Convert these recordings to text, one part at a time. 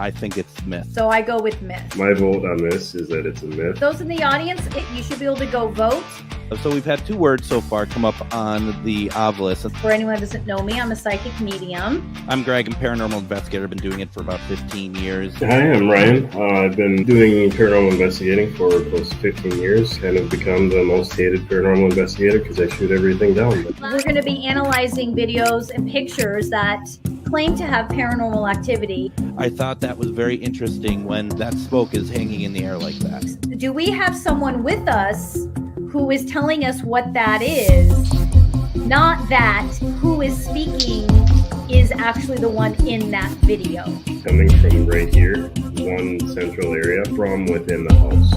I think it's myth. So I go with myth. My vote on this is that it's a myth. Those in the audience, you should be able to go vote. So we've had 2 words so far come up on the list. For anyone who doesn't know me, I'm a psychic medium. I'm Greg, I'm a paranormal investigator. I've been doing it for about 15 years. Hi, I'm Ryan. I've been doing paranormal investigating for close to 15 years and have become the most hated paranormal investigator because I shoot everything down. We're going to be analyzing videos and pictures that claim to have paranormal activity. I thought that was very interesting when that smoke is hanging in the air like that. Do we have someone with us who is telling us what that is? Not that who is speaking is actually the one in that video. Coming from right here, one central area from within the house.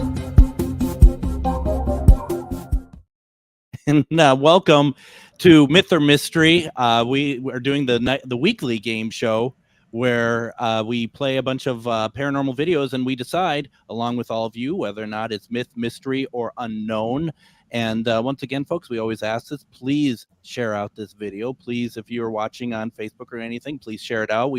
And welcome to Myth or Mystery. We are doing the weekly game show where we play a bunch of paranormal videos and we decide, along with all of you, whether or not it's myth, mystery, or unknown. And once again, folks, we always ask this, please share out this video. Please, if you're watching on Facebook or anything, please share it out.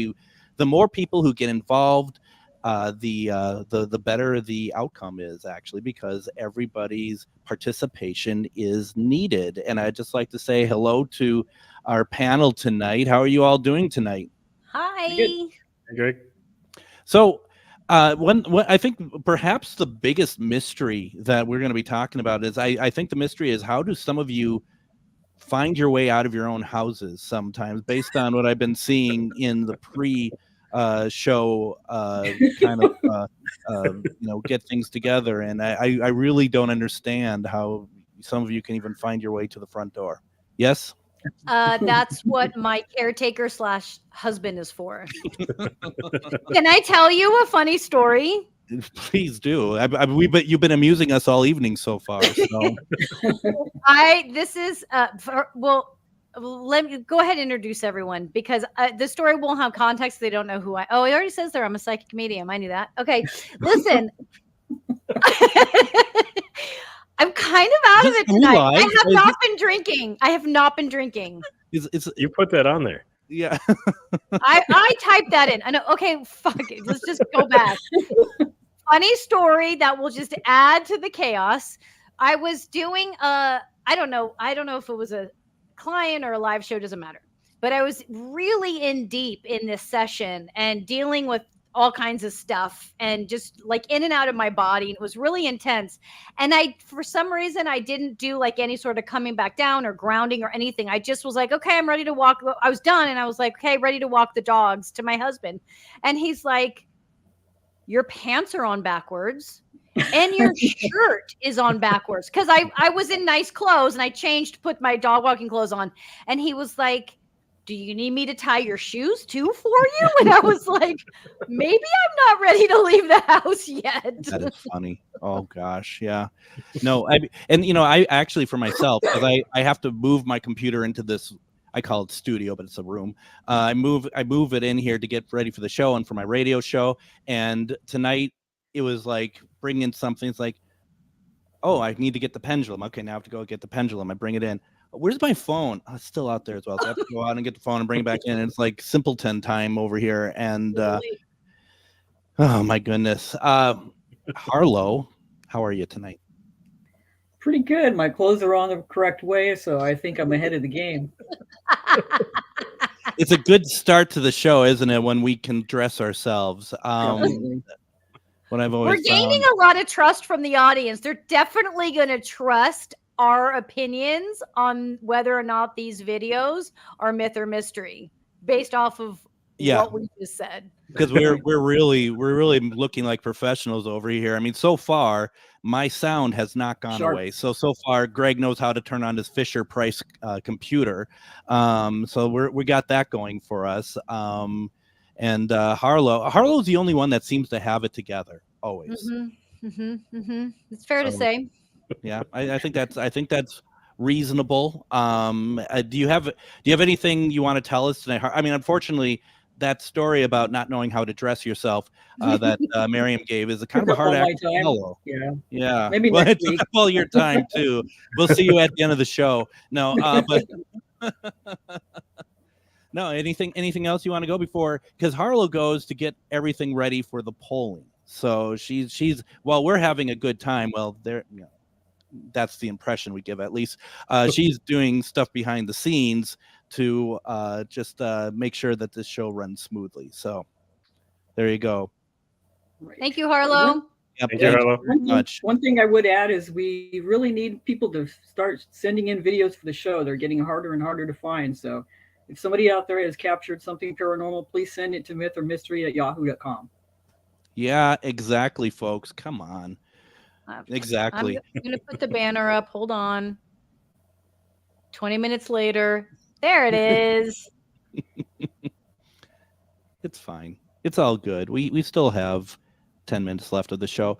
The more people who get involved, the better the outcome is, actually, because everybody's participation is needed. And I'd just like to say hello to our panel tonight. How are you all doing tonight? Hi. Hey, Greg. So I think perhaps the biggest mystery that we're going to be talking about is I think the mystery is, how do some of you find your way out of your own houses sometimes, based on what I've been seeing in the show kind of get things together. And I really don't understand how some of you can even find your way to the front door. Yes? That's what my caretaker / husband is for. Can I tell you a funny story? Please do. But you've been amusing us all evening so far. So. Let me go ahead and introduce everyone, because the story won't have context. They don't know who I. Oh, it already says there I'm a psychic medium. I knew that. Okay, listen. I'm kind of out of it tonight. I have not been drinking. You put that on there. Yeah. I typed that in. I know. Okay, fuck it. Let's just go back. Funny story that will just add to the chaos. I was doing I don't know if it was a client or a live show, doesn't matter. But I was really in deep in this session and dealing with all kinds of stuff and just like in and out of my body. It was really intense. And for some reason, I didn't do like any sort of coming back down or grounding or anything. I just was like, okay, I'm ready to walk. I was done. And I was like, okay, ready to walk the dogs to my husband. And he's like, your pants are on backwards and your shirt is on backwards. Cause I was in nice clothes and I changed to put my dog walking clothes on. And he was like, do you need me to tie your shoes too for you? And I was like, maybe I'm not ready to leave the house yet. That is funny. Oh gosh. Yeah. No, I actually, for myself, because I have to move my computer into this, I call it studio, but it's a room. I move it in here to get ready for the show and for my radio show. And tonight it was like bringing in something. It's like, oh, I need to get the pendulum. Okay, now I have to go get the pendulum. I bring it in. Where's my phone? Oh, it's still out there as well. So I have to go out and get the phone and bring it back in. And it's like simpleton time over here. And oh my goodness. Harlow, how are you tonight? Pretty good. My clothes are on the correct way, so I think I'm ahead of the game. It's a good start to the show, isn't it, when we can dress ourselves? We're gaining a lot of trust from the audience. They're definitely going to trust our opinions on whether or not these videos are myth or mystery based off of what we just said. Because we're really looking like professionals over here. I mean, so far my sound has not gone away. So far Greg knows how to turn on his Fisher Price computer. So we got that going for us. And Harlow's the only one that seems to have it together always. It's fair to say. Yeah, I think that's reasonable. Do you have anything you want to tell us tonight? I mean, unfortunately, that story about not knowing how to dress yourself that Miriam gave is a kind of a hard act to follow. Yeah. Maybe next week. All your time too. We'll see you at the end of the show. No, but No, anything else you want to go before? Because Harlow goes to get everything ready for the polling. So she's while we're having a good time. Well, that's the impression we give. At least she's doing stuff behind the scenes to just make sure that this show runs smoothly. So there you go. Right. Thank you, Harlow. Yep, Thank you, Harlow. very much. One thing I would add is we really need people to start sending in videos for the show. They're getting harder and harder to find. So if somebody out there has captured something paranormal, please send it to mythormystery@yahoo.com. Yeah, exactly, folks. Come on. Exactly. I'm going to put the banner up. Hold on. 20 minutes later. There it is. It's fine. It's all good. We still have 10 minutes left of the show.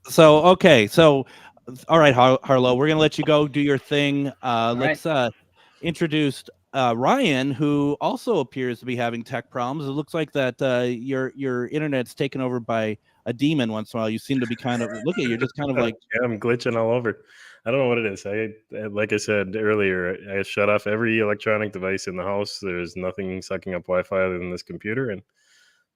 So, okay. So, all right, Harlow, we're going to let you go do your thing. Let's introduce Ryan, who also appears to be having tech problems. It looks like that your internet's taken over by a demon once in a while. You seem to be kind of, look at you, just kind of like. Yeah, I'm glitching all over. I don't know what it is. Like I said earlier, I shut off every electronic device in the house. There's nothing sucking up Wi-Fi other than this computer, and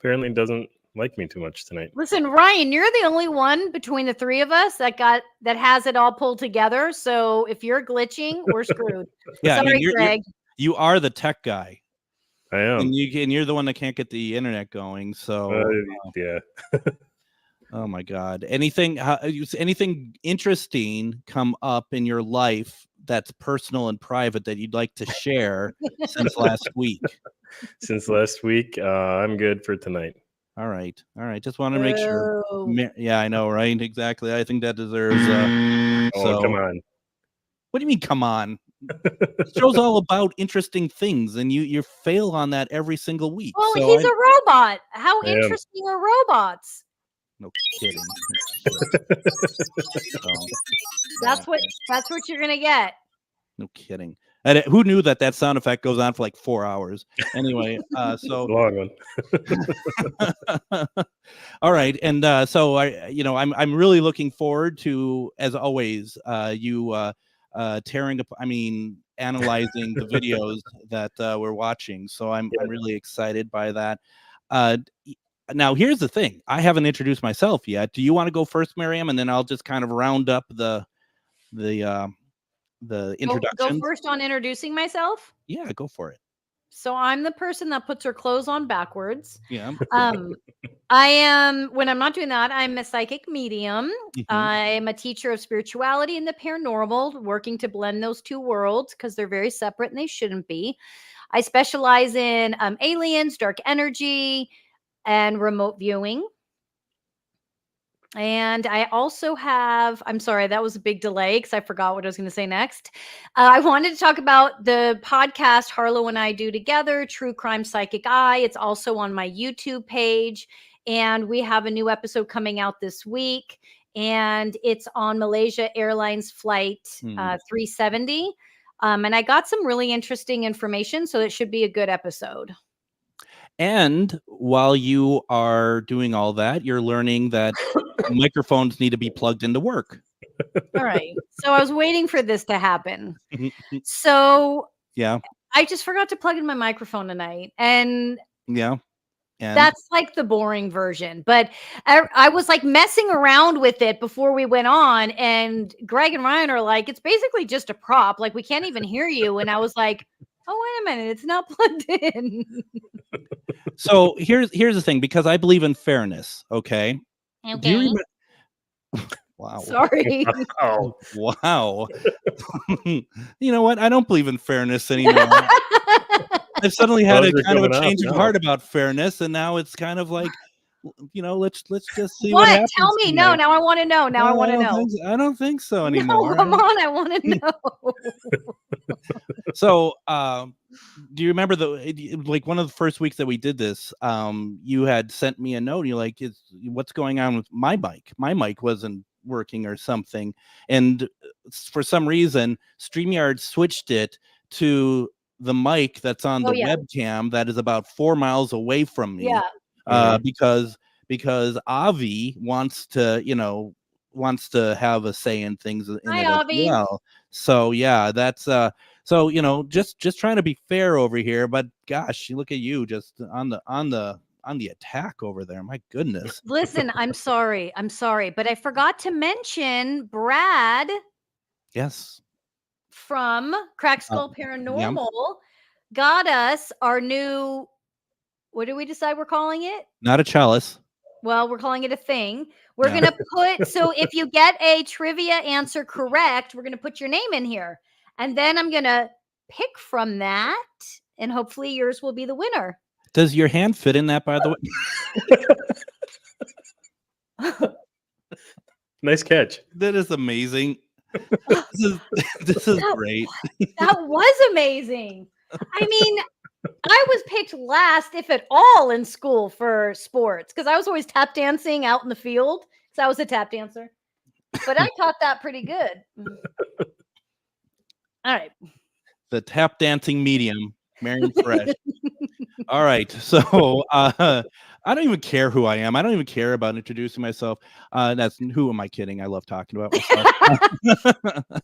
apparently it doesn't like me too much tonight. Listen, Ryan, you're the only one between the three of us that has it all pulled together. So if you're glitching, we're screwed. Yeah, Sorry, I mean, Greg. you are the tech guy. I am. And you're the one that can't get the internet going. So yeah. Oh my God! Anything interesting come up in your life that's personal and private that you'd like to share since last week? Since last week, I'm good for tonight. All right. Just want to make sure. Yeah, I know, right? Exactly. I think that deserves. Come on. What do you mean? Come on. The show's all about interesting things, and you fail on that every single week. Well, he's a robot. How interesting are robots? No kidding. That's what you're gonna get. No kidding. And who knew that sound effect goes on for like 4 hours? Anyway, so long one. All right, and so I'm really looking forward to, as always, you analyzing the videos that we're watching. So I'm really excited by that. Now, here's the thing. I haven't introduced myself yet. Do you want to go first, Miriam? And then I'll just kind of round up the introduction. Go first on introducing myself? Yeah, go for it. So I'm the person that puts her clothes on backwards. Yeah. I am, when I'm not doing that, I'm a psychic medium. Mm-hmm. I'm a teacher of spirituality and the paranormal, working to blend those two worlds because they're very separate and they shouldn't be. I specialize in aliens, dark energy, and remote viewing. And I also have, I'm sorry, that was a big delay because I forgot what I was going to say next. I wanted to talk about the podcast Harlow and I do together, True Crime Psychic Eye. It's also on my YouTube page. And we have a new episode coming out this week. And it's on Malaysia Airlines Flight 370. And I got some really interesting information. So it should be a good episode. And while you are doing all that, you're learning that microphones need to be plugged into work. All right. So I was waiting for this to happen. So yeah, I just forgot to plug in my microphone tonight. And yeah. And that's like the boring version. But I was like messing around with it before we went on. And Greg and Ryan are like, it's basically just a prop. Like, we can't even hear you. And I was like, oh, wait a minute. It's not plugged in. So here's the thing, because I believe in fairness. Okay. Do you wow. Sorry. Wow. You know what? I don't believe in fairness anymore. I've suddenly had a kind of a change of heart about fairness, and now it's kind of like, let's just see what happens. Tell me. No, now I want to know. Now I want to know. I don't think so anymore. No, come on, I want to know. So, do you remember one of the first weeks that we did this? You had sent me a note. And you're like, "What's going on with my mic? My mic wasn't working or something." And for some reason, StreamYard switched it to the mic that's on the webcam that is about 4 miles away from me. Yeah. Because Avi wants to have a say in things in it as well. So yeah, that's So, you know, just trying to be fair over here, but gosh, you look at you just on the attack over there. My goodness. Listen, I'm sorry, but I forgot to mention Brad Yes. from Crack Skull Paranormal got us our new, what did we decide we're calling it? Not a chalice. Well, we're calling it a thing. We're going to put, so if you get a trivia answer correct, we're going to put your name in here. And then I'm going to pick from that, and hopefully yours will be the winner. Does your hand fit in that, by the way? Nice catch. That is amazing. This is great. That was amazing. I mean, I was picked last, if at all, in school for sports because I was always tap dancing out in the field. So I was a tap dancer. But I caught that pretty good. All right. The tap dancing medium, Marion Fresh. All right. So I don't even care who I am. I don't even care about introducing myself. Who am I kidding? I love talking about myself.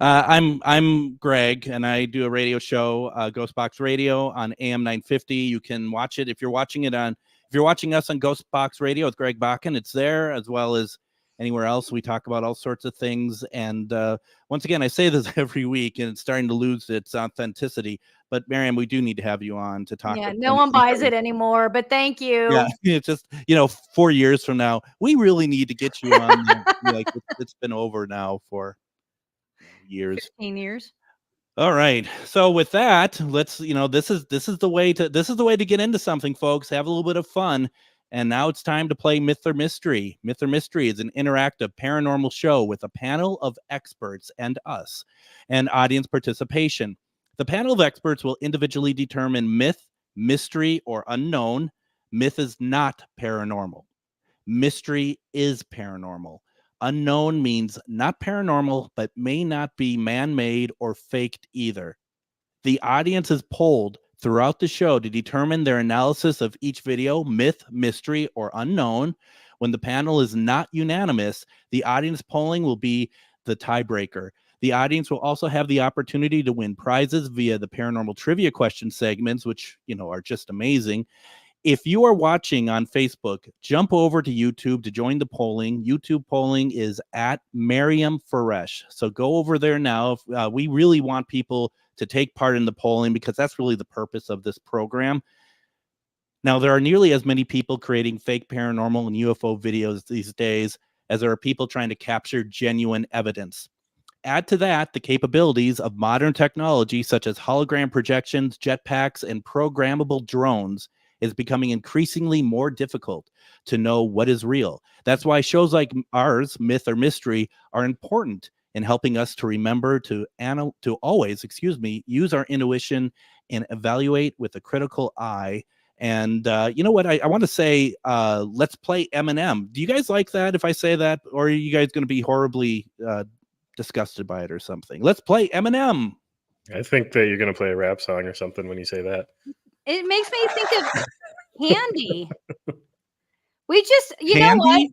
I'm Greg, and I do a radio show, Ghost Box Radio on AM 950. You can watch it if you're watching us on Ghost Box Radio with Greg Bakken. It's there, as well as anywhere else. We talk about all sorts of things. And once again, I say this every week, and it's starting to lose its authenticity. But Miriam, we do need to have you on to talk. Yeah, no one buys it anymore, but thank you. Yeah, it's just, 4 years from now, we really need to get you on. Like it's been over now for years. 15 years. All right. So with that, let's, this is the way to get into something, folks. Have a little bit of fun. And now it's time to play Myth or Mystery. Myth or Mystery is an interactive paranormal show with a panel of experts and us, and audience participation. The panel of experts will individually determine myth, mystery, or unknown. Myth is not paranormal. Mystery is paranormal. Unknown means not paranormal, but may not be man-made or faked either. The audience is polled throughout the show to determine their analysis of each video, myth, mystery, or unknown. When the panel is not unanimous, the audience polling will be the tiebreaker. The audience will also have the opportunity to win prizes via the paranormal trivia question segments, which, are just amazing. If you are watching on Facebook, jump over to YouTube to join the polling. YouTube polling is at Mariam Faresh. So go over there now. We really want people to take part in the polling because that's really the purpose of this program. Now, there are nearly as many people creating fake paranormal and UFO videos these days as there are people trying to capture genuine evidence. Add to that the capabilities of modern technology such as hologram projections, jetpacks, and programmable drones is becoming increasingly more difficult to know what is real. That's why shows like ours, Myth or Mystery, are important in helping us to remember to always use our intuition and evaluate with a critical eye. And you know what? I want to say, let's play Eminem. Do you guys like that if I say that? Or are you guys going to be horribly disgusted by it or something? Let's play Eminem. I think that you're going to play a rap song or something when you say that. It makes me think of Candy. We just, you Candy? know what?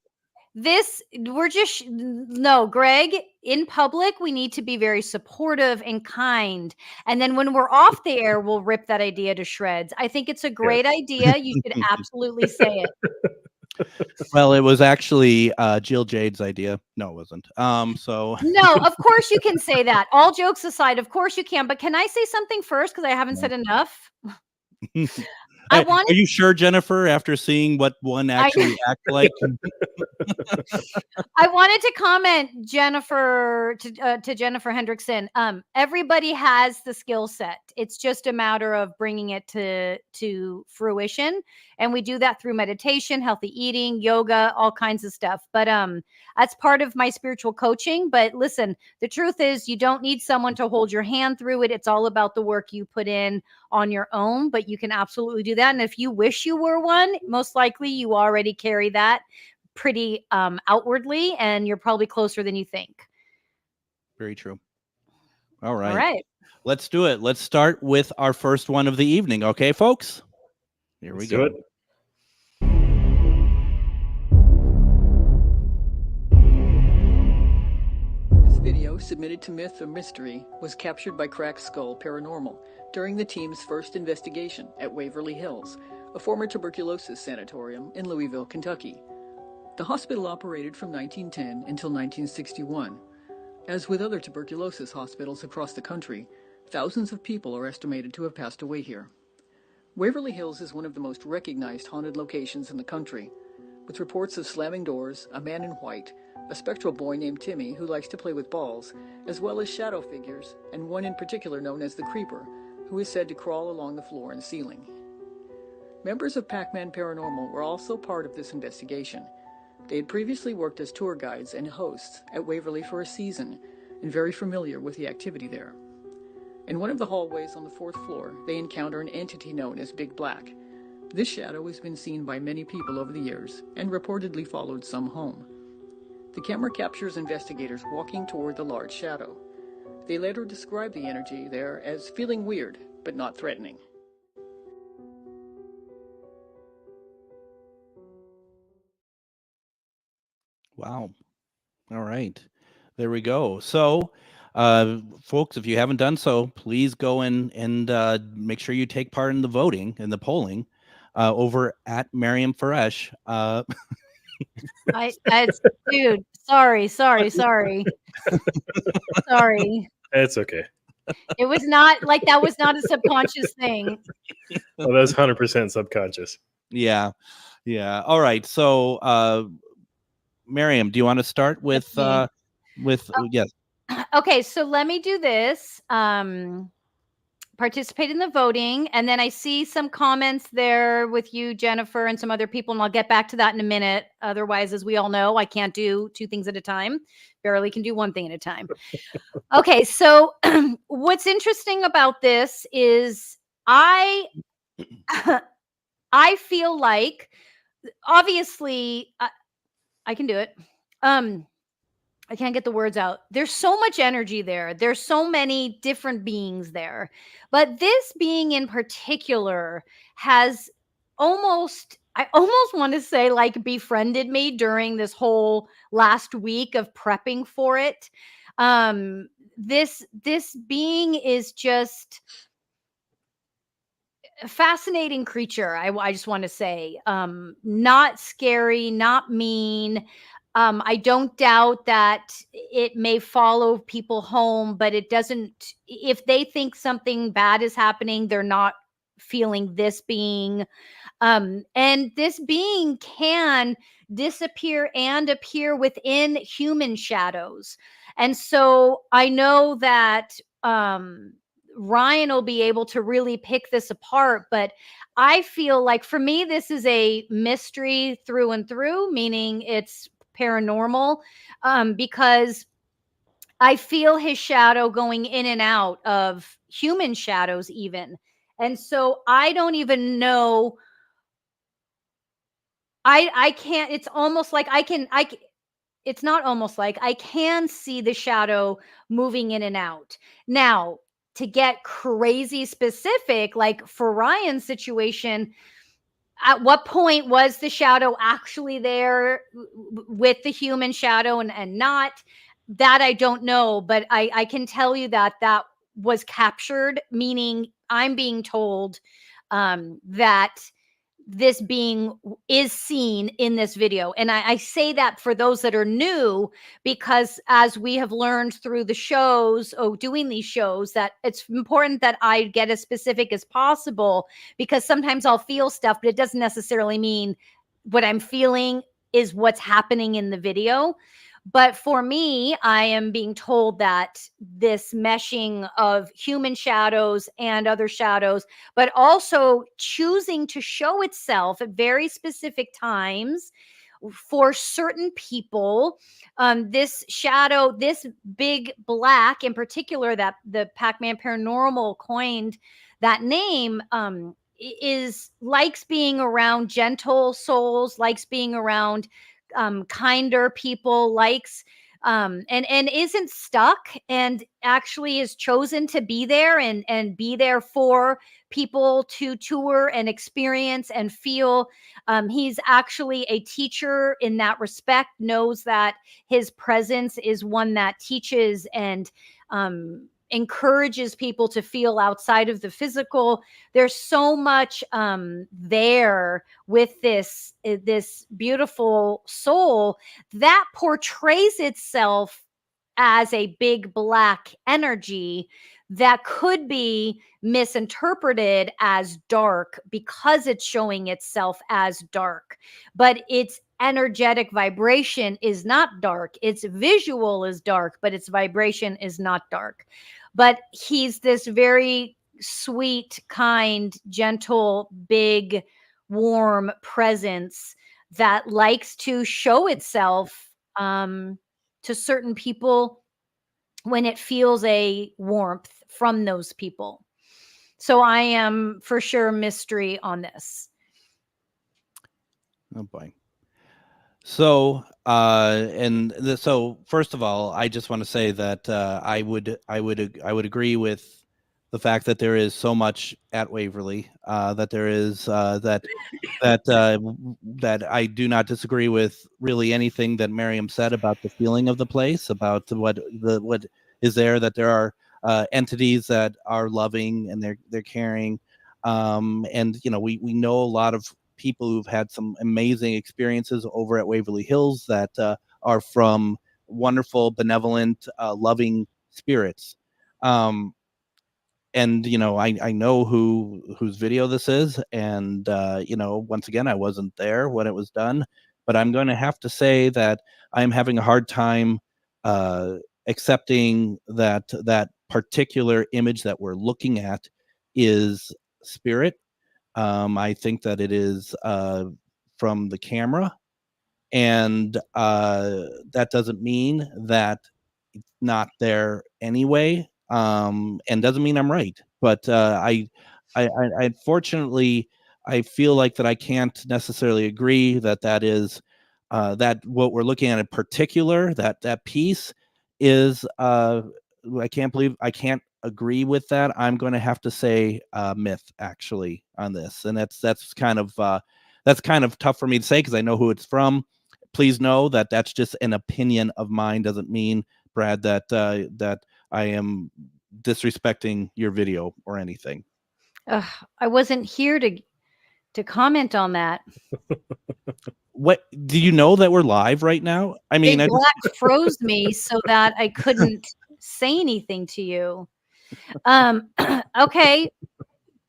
No, Greg, in public, we need to be very supportive and kind. And then when we're off the air, we'll rip that idea to shreds. I think it's a great idea. You should absolutely say it. Well, it was actually Jill Jade's idea. No, it wasn't. No, of course you can say that. All jokes aside, of course you can. But can I say something first? Because I haven't said enough. Are you sure, Jennifer, after seeing what one actually act like? I wanted to comment, Jennifer, to Jennifer Hendrickson. Everybody has the skill set. It's just a matter of bringing it to fruition. And we do that through meditation, healthy eating, yoga, all kinds of stuff. But that's part of my spiritual coaching. But listen, the truth is you don't need someone to hold your hand through it. It's all about the work you put in on your own, but you can absolutely do that. And if you wish you were one, most likely you already carry that pretty outwardly, and you're probably closer than you think. Very true. All right. All right. Let's do it. Let's start with our first one of the evening. Okay, folks? Here we go. video submitted to Myth or Mystery was captured by Cracked Skull Paranormal during the team's first investigation at Waverly Hills, a former tuberculosis sanatorium in Louisville, Kentucky. The hospital operated from 1910 until 1961. As with other tuberculosis hospitals across the country, thousands of people are estimated to have passed away here. Waverly Hills is one of the most recognized haunted locations in the country, with reports of slamming doors, a man in white, a spectral boy named Timmy who likes to play with balls, as well as shadow figures, and one in particular known as the Creeper, who is said to crawl along the floor and ceiling. Members of Pac-Man Paranormal were also part of this investigation. They had previously worked as tour guides and hosts at Waverly for a season, and very familiar with the activity there. In one of the hallways on the 4th floor, they encounter an entity known as Big Black. This shadow has been seen by many people over the years, and reportedly followed some home. The camera captures investigators walking toward the large shadow. They later describe the energy there as feeling weird, but not threatening. Wow. All right. There we go. So, folks, if you haven't done so, please go in and make sure you take part in the voting and the polling over at Miriam Faresh. Dude, sorry. Sorry. It's okay. It was not like that was not a subconscious thing. Well, that's 100% subconscious. Yeah. All right. So, Miriam, do you want to start with yes? Okay, so let me do this. Participate in the voting, and then I see some comments there with you, Jennifer, and some other people, and I'll get back to that in a minute. Otherwise, as we all know, I can't do 2 things at a time. Barely can do 1 thing at a time. Okay, so what's interesting about this is I feel like, obviously, I can do it. I can't get the words out. There's so much energy there. There's so many different beings there. But this being in particular has I almost want to say, like, befriended me during this whole last week of prepping for it. This being is just a fascinating creature. I just want to say, not scary, not mean. I don't doubt that it may follow people home, but it doesn't. If they think something bad is happening, they're not feeling this being. And this being can disappear and appear within human shadows. And so I know that Ryan will be able to really pick this apart, but I feel like for me, this is a mystery through and through, meaning it's paranormal, because I feel his shadow going in and out of human shadows even. And so I don't even know. I can't, it's almost like it's not almost like I can see the shadow moving in and out. Now, to get crazy specific, like for Ryan's situation, at what point was the shadow actually there with the human shadow and not? That I don't know, but I can tell you that was captured, meaning I'm being told that this being is seen in this video. And I say that for those that are new, because as we have learned through the shows, doing these shows, that it's important that I get as specific as possible, because sometimes I'll feel stuff, but it doesn't necessarily mean what I'm feeling is what's happening in the video. But for me, I am being told that this meshing of human shadows and other shadows, but also choosing to show itself at very specific times for certain people, this shadow, this Big Black in particular, that the Pac-Man Paranormal coined that name, likes being around gentle souls, likes being around kinder people, likes and isn't stuck, and actually is chosen to be there and be there for people to tour and experience and feel. He's actually a teacher in that respect, knows that his presence is one that teaches and encourages people to feel outside of the physical. There's so much there with this beautiful soul that portrays itself as a big black energy that could be misinterpreted as dark because it's showing itself as dark, but its energetic vibration is not dark. Its visual is dark, but its vibration is not dark. But he's this very sweet, kind, gentle, big, warm presence that likes to show itself to certain people when it feels a warmth from those people. So I am for sure mystery on this. Oh boy. So, so first of all, I just want to say that I would agree with the fact that there is so much at Waverly, that there is that I do not disagree with really anything that Miriam said about the feeling of the place, about what is there, that there are entities that are loving and they're caring, and we know a lot of people who've had some amazing experiences over at Waverly Hills that are from wonderful, benevolent, loving spirits. And I know whose video this is, and once again, I wasn't there when it was done, but I'm going to have to say that I'm having a hard time accepting that particular image that we're looking at is spirit. I think that it is from the camera, and that doesn't mean that it's not there anyway, and doesn't mean I'm right. But I unfortunately, I feel like that I can't necessarily agree that is that what we're looking at in particular, that piece is I can't agree with that. I'm going to have to say myth actually on this, and that's kind of tough for me to say because I know who it's from. Please know that that's just an opinion of mine. Doesn't mean, Brad, that I am disrespecting your video or anything. I wasn't here to comment on that. What do you know that we're live right now? I mean, Big Black froze me so that I couldn't say anything to you. Okay.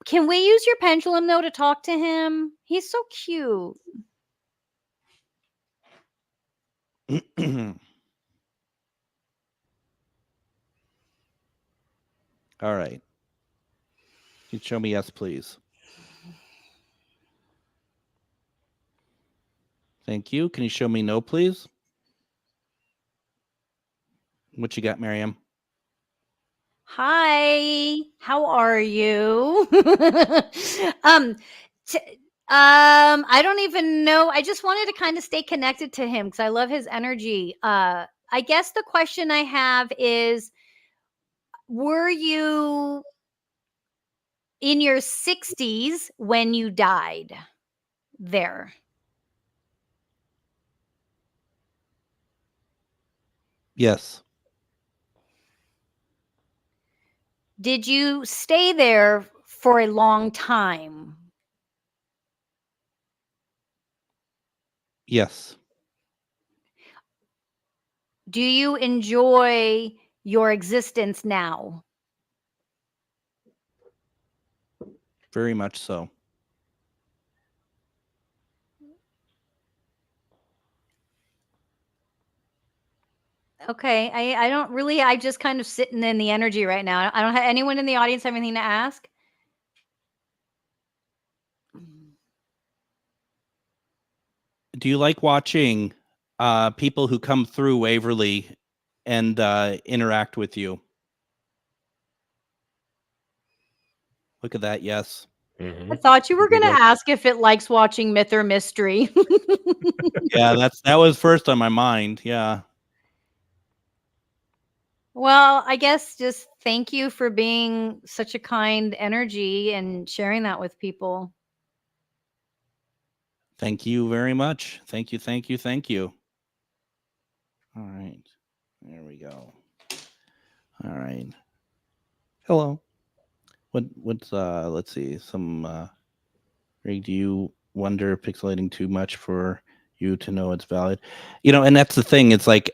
Can we use your pendulum though to talk to him? He's so cute. All right. Can you show me yes, please? Thank you. Can you show me no, please? What you got, Miriam? Hi, how are you? I don't even know. I just wanted to kind of stay connected to him because I love his energy. I guess the question I have is, were you in your 60s when you died there? Yes. Did you stay there for a long time? Yes. Do you enjoy your existence now? Very much so. Okay, I don't really. I just kind of sitting in the energy right now. I don't have anyone in the audience have anything to ask. Do you like watching people who come through Waverly and interact with you? Look at that. Yes. Mm-hmm. I thought you were going to ask if it likes watching myth or mystery. Yeah, that was first on my mind. Yeah. Well, I guess just thank you for being such a kind energy and sharing that with people. Thank you very much. Thank you. All right. There we go. All right. Hello. What's let's see. Rig, do you wonder if pixelating too much for you to know it's valid? And that's the thing. It's like,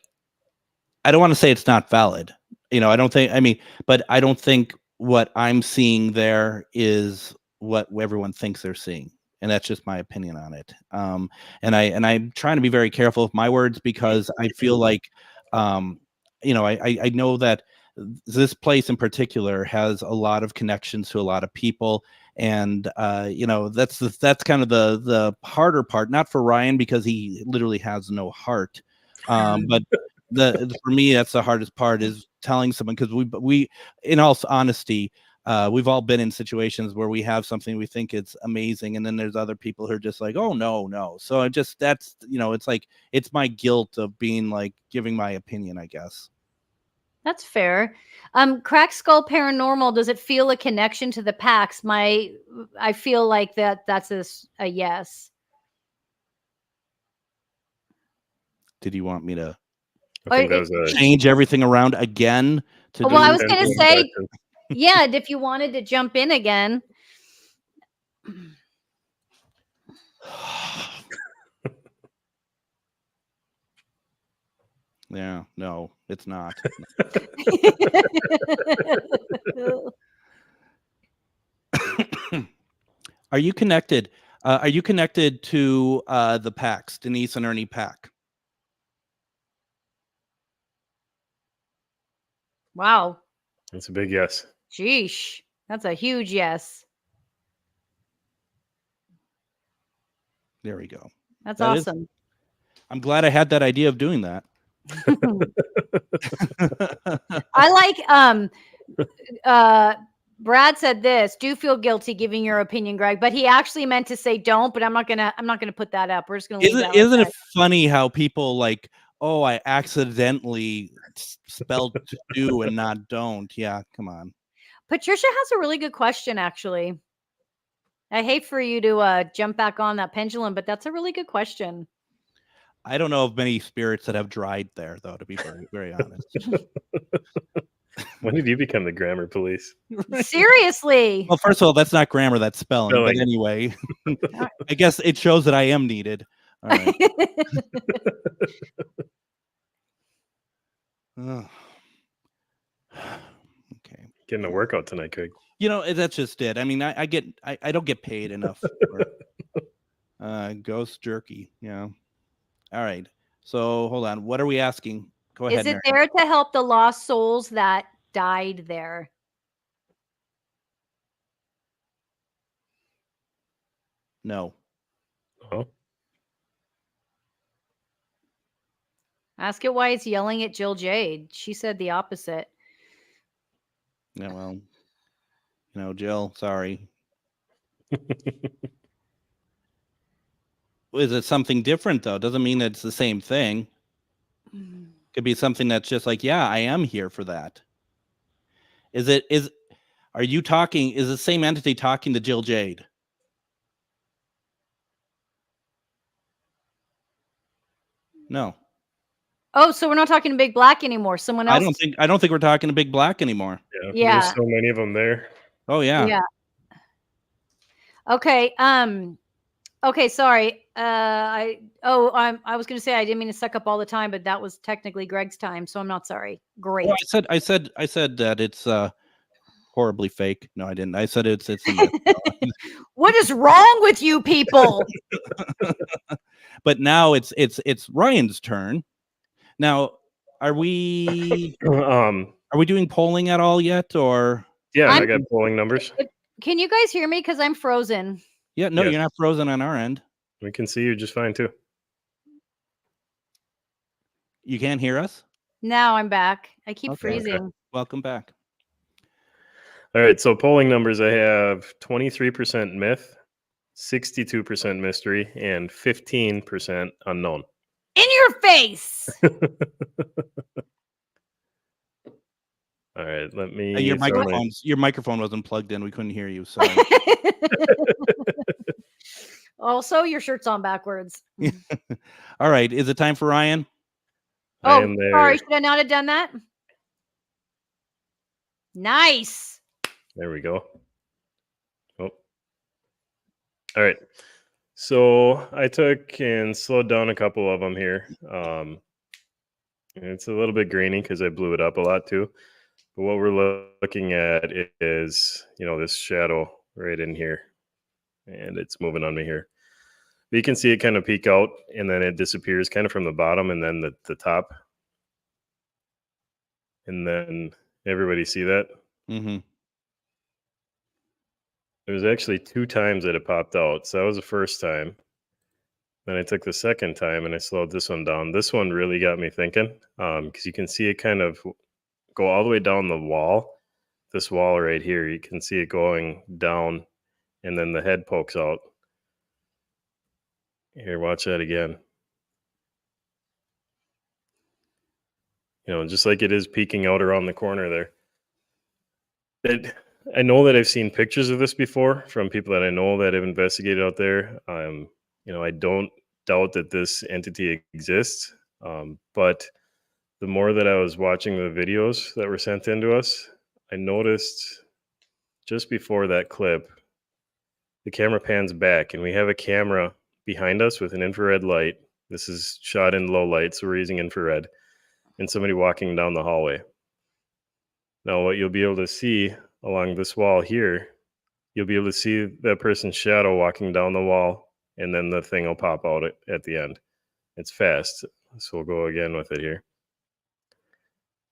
I don't want to say it's not valid. But I don't think what I'm seeing there is what everyone thinks they're seeing. And that's just my opinion on it. And I'm trying to be very careful with my words because I feel like, I know that this place in particular has a lot of connections to a lot of people. And that's kind of the harder part, not for Ryan because he literally has no heart, but for me that's the hardest part is telling someone, because we in all honesty, we've all been in situations where we have something we think it's amazing, and then there's other people who are just like, oh no. So it's like, it's my guilt of being like giving my opinion, I guess. That's fair. Crack Skull Paranormal, does it feel a connection to the PAX? I feel like that's a yes. Did you want me to I think that was a change everything around again to Well, I was pendulum going to say, question. yeah, if you wanted to jump in again. Yeah, no, it's not. Are you connected? Are you connected to the PAX, Denise and Ernie Pack? Wow. That's a big yes. Sheesh. That's a huge yes. There we go. That's That awesome. I'm glad I had that idea of doing that. I like Brad said this, do feel guilty giving your opinion, Greg, but he actually meant to say don't, but I'm not gonna put that up. We're just gonna leave that like Isn't that. it funny how people like, oh, I accidentally spelled to do and not don't. Yeah, come on. Patricia has a really good question, actually. I hate for you to jump back on that pendulum, but that's a really good question. I don't know of many spirits that have dried there, though, to be very, very honest. When did you become the grammar police? Seriously. Well, first of all, that's not grammar, that's spelling. But Spelling. anyway, I guess it shows that I am needed. All right. Okay. Getting a workout tonight, Craig. That's just it. I mean, I don't get paid enough for ghost jerky. Yeah. All right. So hold on. What are we asking? Go ahead. Is it there to help the lost souls that died there? No. Oh. Ask it why it's yelling at Jill Jade. She said the opposite. Yeah, well, Jill, sorry. Is it something different though? Doesn't mean it's the same thing. Could be something that's just like, yeah, I am here for that. Are you talking? Is the same entity talking to Jill Jade? No. Oh, so we're not talking to Big Black anymore. Someone else. I don't think we're talking to Big Black anymore. Yeah. There's so many of them there. Oh yeah. Yeah. Okay. Okay. Sorry. I was going to say I didn't mean to suck up all the time, but that was technically Greg's time, so I'm not sorry. Great. Well, I said that it's horribly fake. No, I didn't. I said it's a myth. What is wrong with you people? But now it's Ryan's turn. Now, are we doing polling at all yet, or? Yeah, I got polling numbers. Can you guys hear me? Because I'm frozen. Yeah, no, Yes. You're not frozen on our end. We can see you just fine too. You can't hear us? Now I'm back. I keep Okay. freezing. Welcome back. All right, so polling numbers, I have 23% myth, 62% mystery, and 15% unknown. In your face. All right, let me. Your throw my- microphone wasn't plugged in. We couldn't hear you. Sorry. Also, your shirt's on backwards. All right. Is it time for Ryan? I Oh, am there. sorry. Should I not have done that? Nice. There we go. Oh. All right. So I took and slowed down a couple of them here. It's a little bit grainy because I blew it up a lot too. But what we're looking at is, this shadow right in here. And it's moving on me here. But you can see it kind of peek out and then it disappears kind of from the bottom and then the top. And then everybody see that? Mm-hmm. There was actually 2 times that it popped out. So that was the first time. Then I took the second time and I slowed this one down. This one really got me thinking because you can see it kind of go all the way down the wall. This wall right here, you can see it going down and then the head pokes out. Here, watch that again. Just like it is peeking out around the corner there. I know that I've seen pictures of this before from people that I know that have investigated out there. I don't doubt that this entity exists, but the more that I was watching the videos that were sent in to us, I noticed just before that clip, the camera pans back and we have a camera behind us with an infrared light. This is shot in low light, so we're using infrared, and somebody walking down the hallway. Now, what you'll be able to see along this wall here, you'll be able to see that person's shadow walking down the wall, and then the thing will pop out at the end. It's fast, so we'll go again with it here.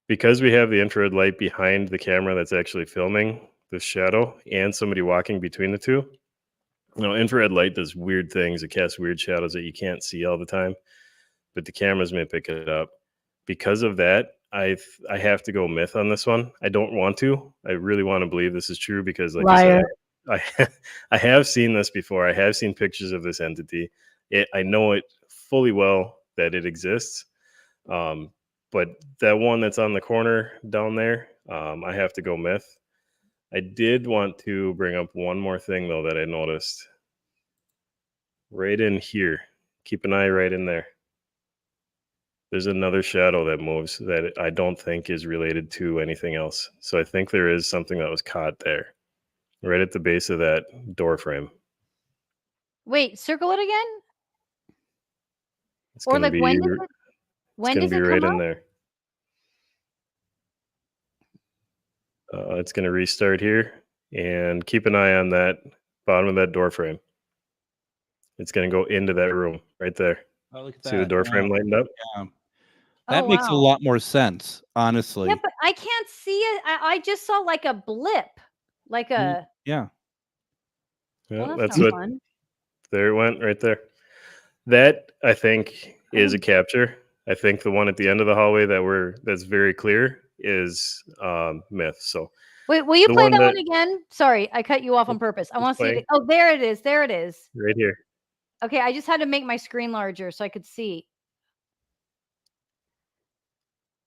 Because we have the infrared light behind the camera that's actually filming the shadow and somebody walking between the two, infrared light does weird things. It casts weird shadows that you can't see all the time, but the cameras may pick it up. Because of that, I have to go myth on this one. I don't want to. I really want to believe this is true because, like Liar. I said, I have seen this before. I have seen pictures of this entity. I know it fully well that it exists. But that one that's on the corner down there, I have to go myth. I did want to bring up one more thing, though, that I noticed. Right in here. Keep an eye right in there. There's another shadow that moves that I don't think is related to anything else. So I think there is something that was caught there, right at the base of that door frame. Wait, circle it again? It's Or going to like be, when does it right come in up? there. It's going to restart here, and keep an eye on that bottom of that door frame. It's going to go into that room right there. Oh, look at See the that. door frame lightened up? Yeah. That Oh, makes a wow. lot more sense, honestly. Yeah, but I can't see it. I just saw like a blip, like a. Yeah. Yeah, Well, that's not what. fun. There it went right there. That I think is a capture. I think the one at the end of the hallway that's very clear is myth. So Wait, will you the play one that one that- again? Sorry, I cut you off on purpose. I it's want to see playing. it. Oh, there it is. There it is. right here. Okay, I just had to make my screen larger so I could see.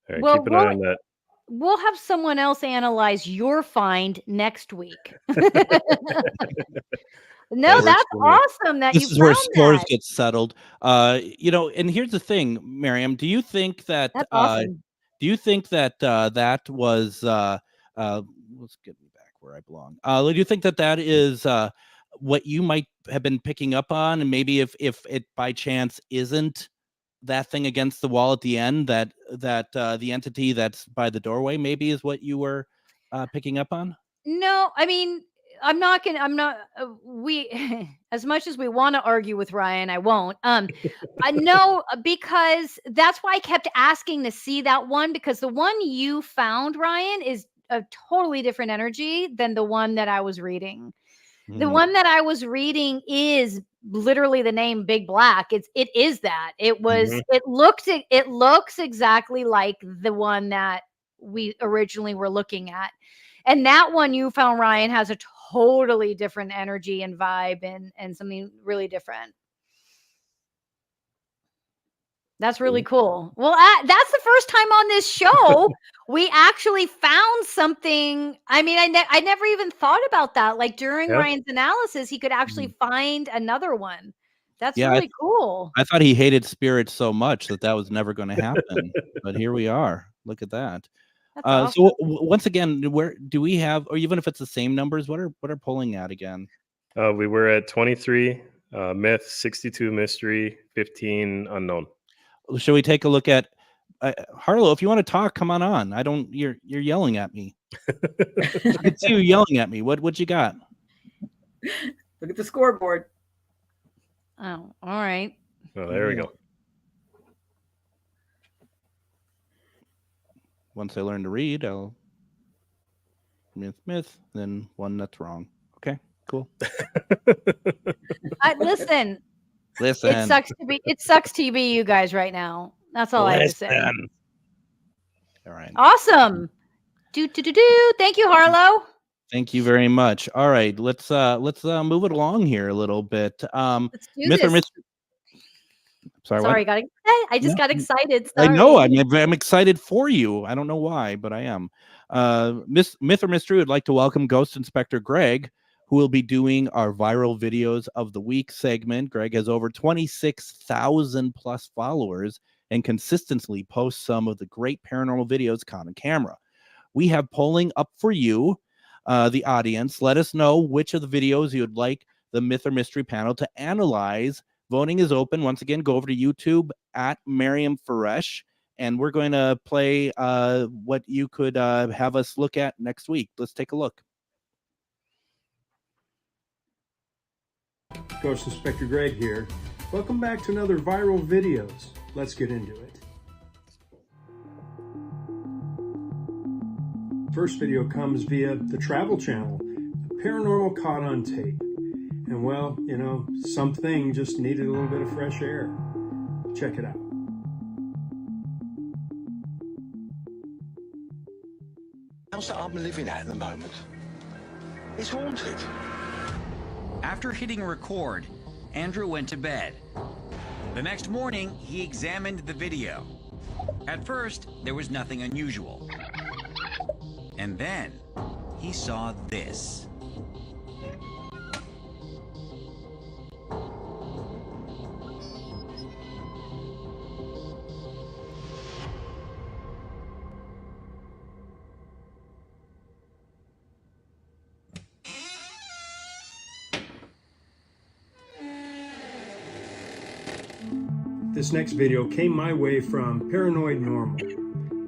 All right, Well, keep an eye on that. we'll have someone else analyze your find next week. No, That works that's for me. awesome that you This is where found scores that. get settled. And here's the thing, Miriam. Do you think that That's awesome. that was let's get me back where I belong. Do you think that is what you might have been picking up on, and maybe if it by chance isn't that thing against the wall at the end, that the entity that's by the doorway maybe is what you were picking up on? No, I mean, I'm not, we, as much as we want to argue with Ryan, I won't. I know because that's why I kept asking to see that one, because the one you found, Ryan, is a totally different energy than the one that I was reading. The Mhm. one that I was reading is literally the name Big Black. It is that. It was Mhm. it looks exactly like the one that we originally were looking at. And that one you found, Ryan, has a totally different energy and vibe and something really different. That's really cool. Well, that's the first time on this show we actually found something. I mean, I never even thought about that. Like during Ryan's analysis, he could actually find another one. That's really cool. I thought he hated spirits so much that was never going to happen, but here we are. Look at that. That's awesome. So once again, where do we have, or even if it's the same numbers, what are polling at again? We were at 23 myth, 62 mystery, 15 unknown. Should we take a look at Harlow? If you want to talk, come on. I don't. You're yelling at me. I can see you yelling at me. What you got? Look at the scoreboard. Oh, all right. Oh, there we go. Once I learn to read, I'll myth, then one that's wrong. Okay, cool. Listen. Listen. It sucks to be you guys right now. That's all I have to say. All right. Awesome. Do. Thank you, Harlow. Thank you very much. All right, let's move it along here a little bit. Let's do Myth or this. mystery. Sorry, I just got excited. Sorry. I know. I'm excited for you. I don't know why, but I am. Myth or mystery would like to welcome Ghost Inspector Greg, who will be doing our viral videos of the week segment. Greg has over 26,000 plus followers and consistently posts some of the great paranormal videos caught on camera. We have polling up for you, the audience. Let us know which of the videos you would like the Myth or Mystery panel to analyze. Voting is open. Once again, go over to YouTube at Miriam Faresh, and we're going to play what you could have us look at next week. Let's take a look. Ghost Inspector Greg here. Welcome back to another Viral Videos. Let's get into it. First video comes via the Travel Channel, Paranormal Caught on Tape. And well, you know, something just needed a little bit of fresh air. Check it out. The house that I'm living at the moment is haunted. After hitting record, Andrew went to bed. The next morning, he examined the video. At first, there was nothing unusual. And then, he saw this. This next video came my way from Paranoid Normal,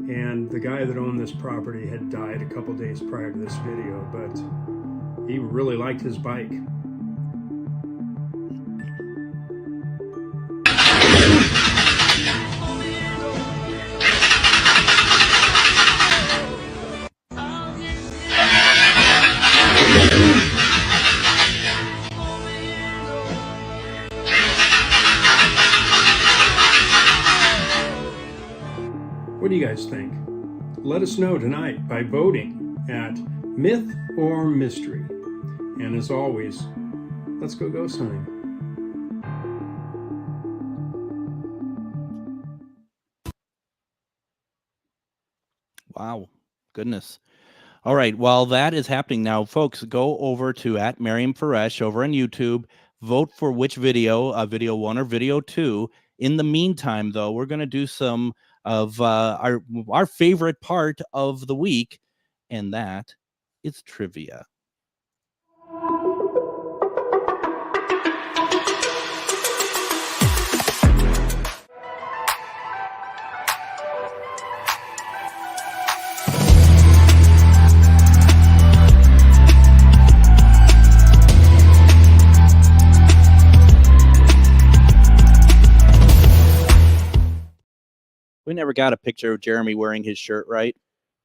and the guy that owned this property had died a couple days prior to this video, but he really liked his bike. What do you guys think? Let us know tonight by voting at Myth or Mystery. And as always, let's go ghost hunting. Wow, goodness. All right, while that is happening now, folks, go over to at Miriam Faresh over on YouTube. Vote for which video, video 1 or video 2. In the meantime, though, we're going to do some of our favorite part of the week, and that is trivia. We never got a picture of Jeremy wearing his shirt, right?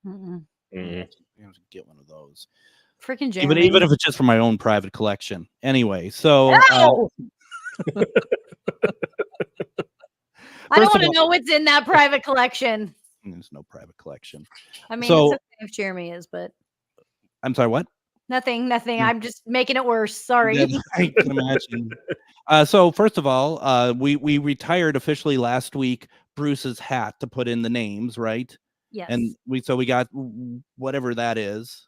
Mm-mm. I have to get one of those. Freaking Jeremy. Even if it's just for my own private collection. Anyway, so I don't want to know what's in that private collection. There's no private collection. I mean, So- it's okay if Jeremy is, but I'm sorry, what? Nothing. I'm just making it worse. Sorry. I can imagine. So first of all, we retired officially last week Bruce's hat to put in the names, right? Yes. And we got whatever that is.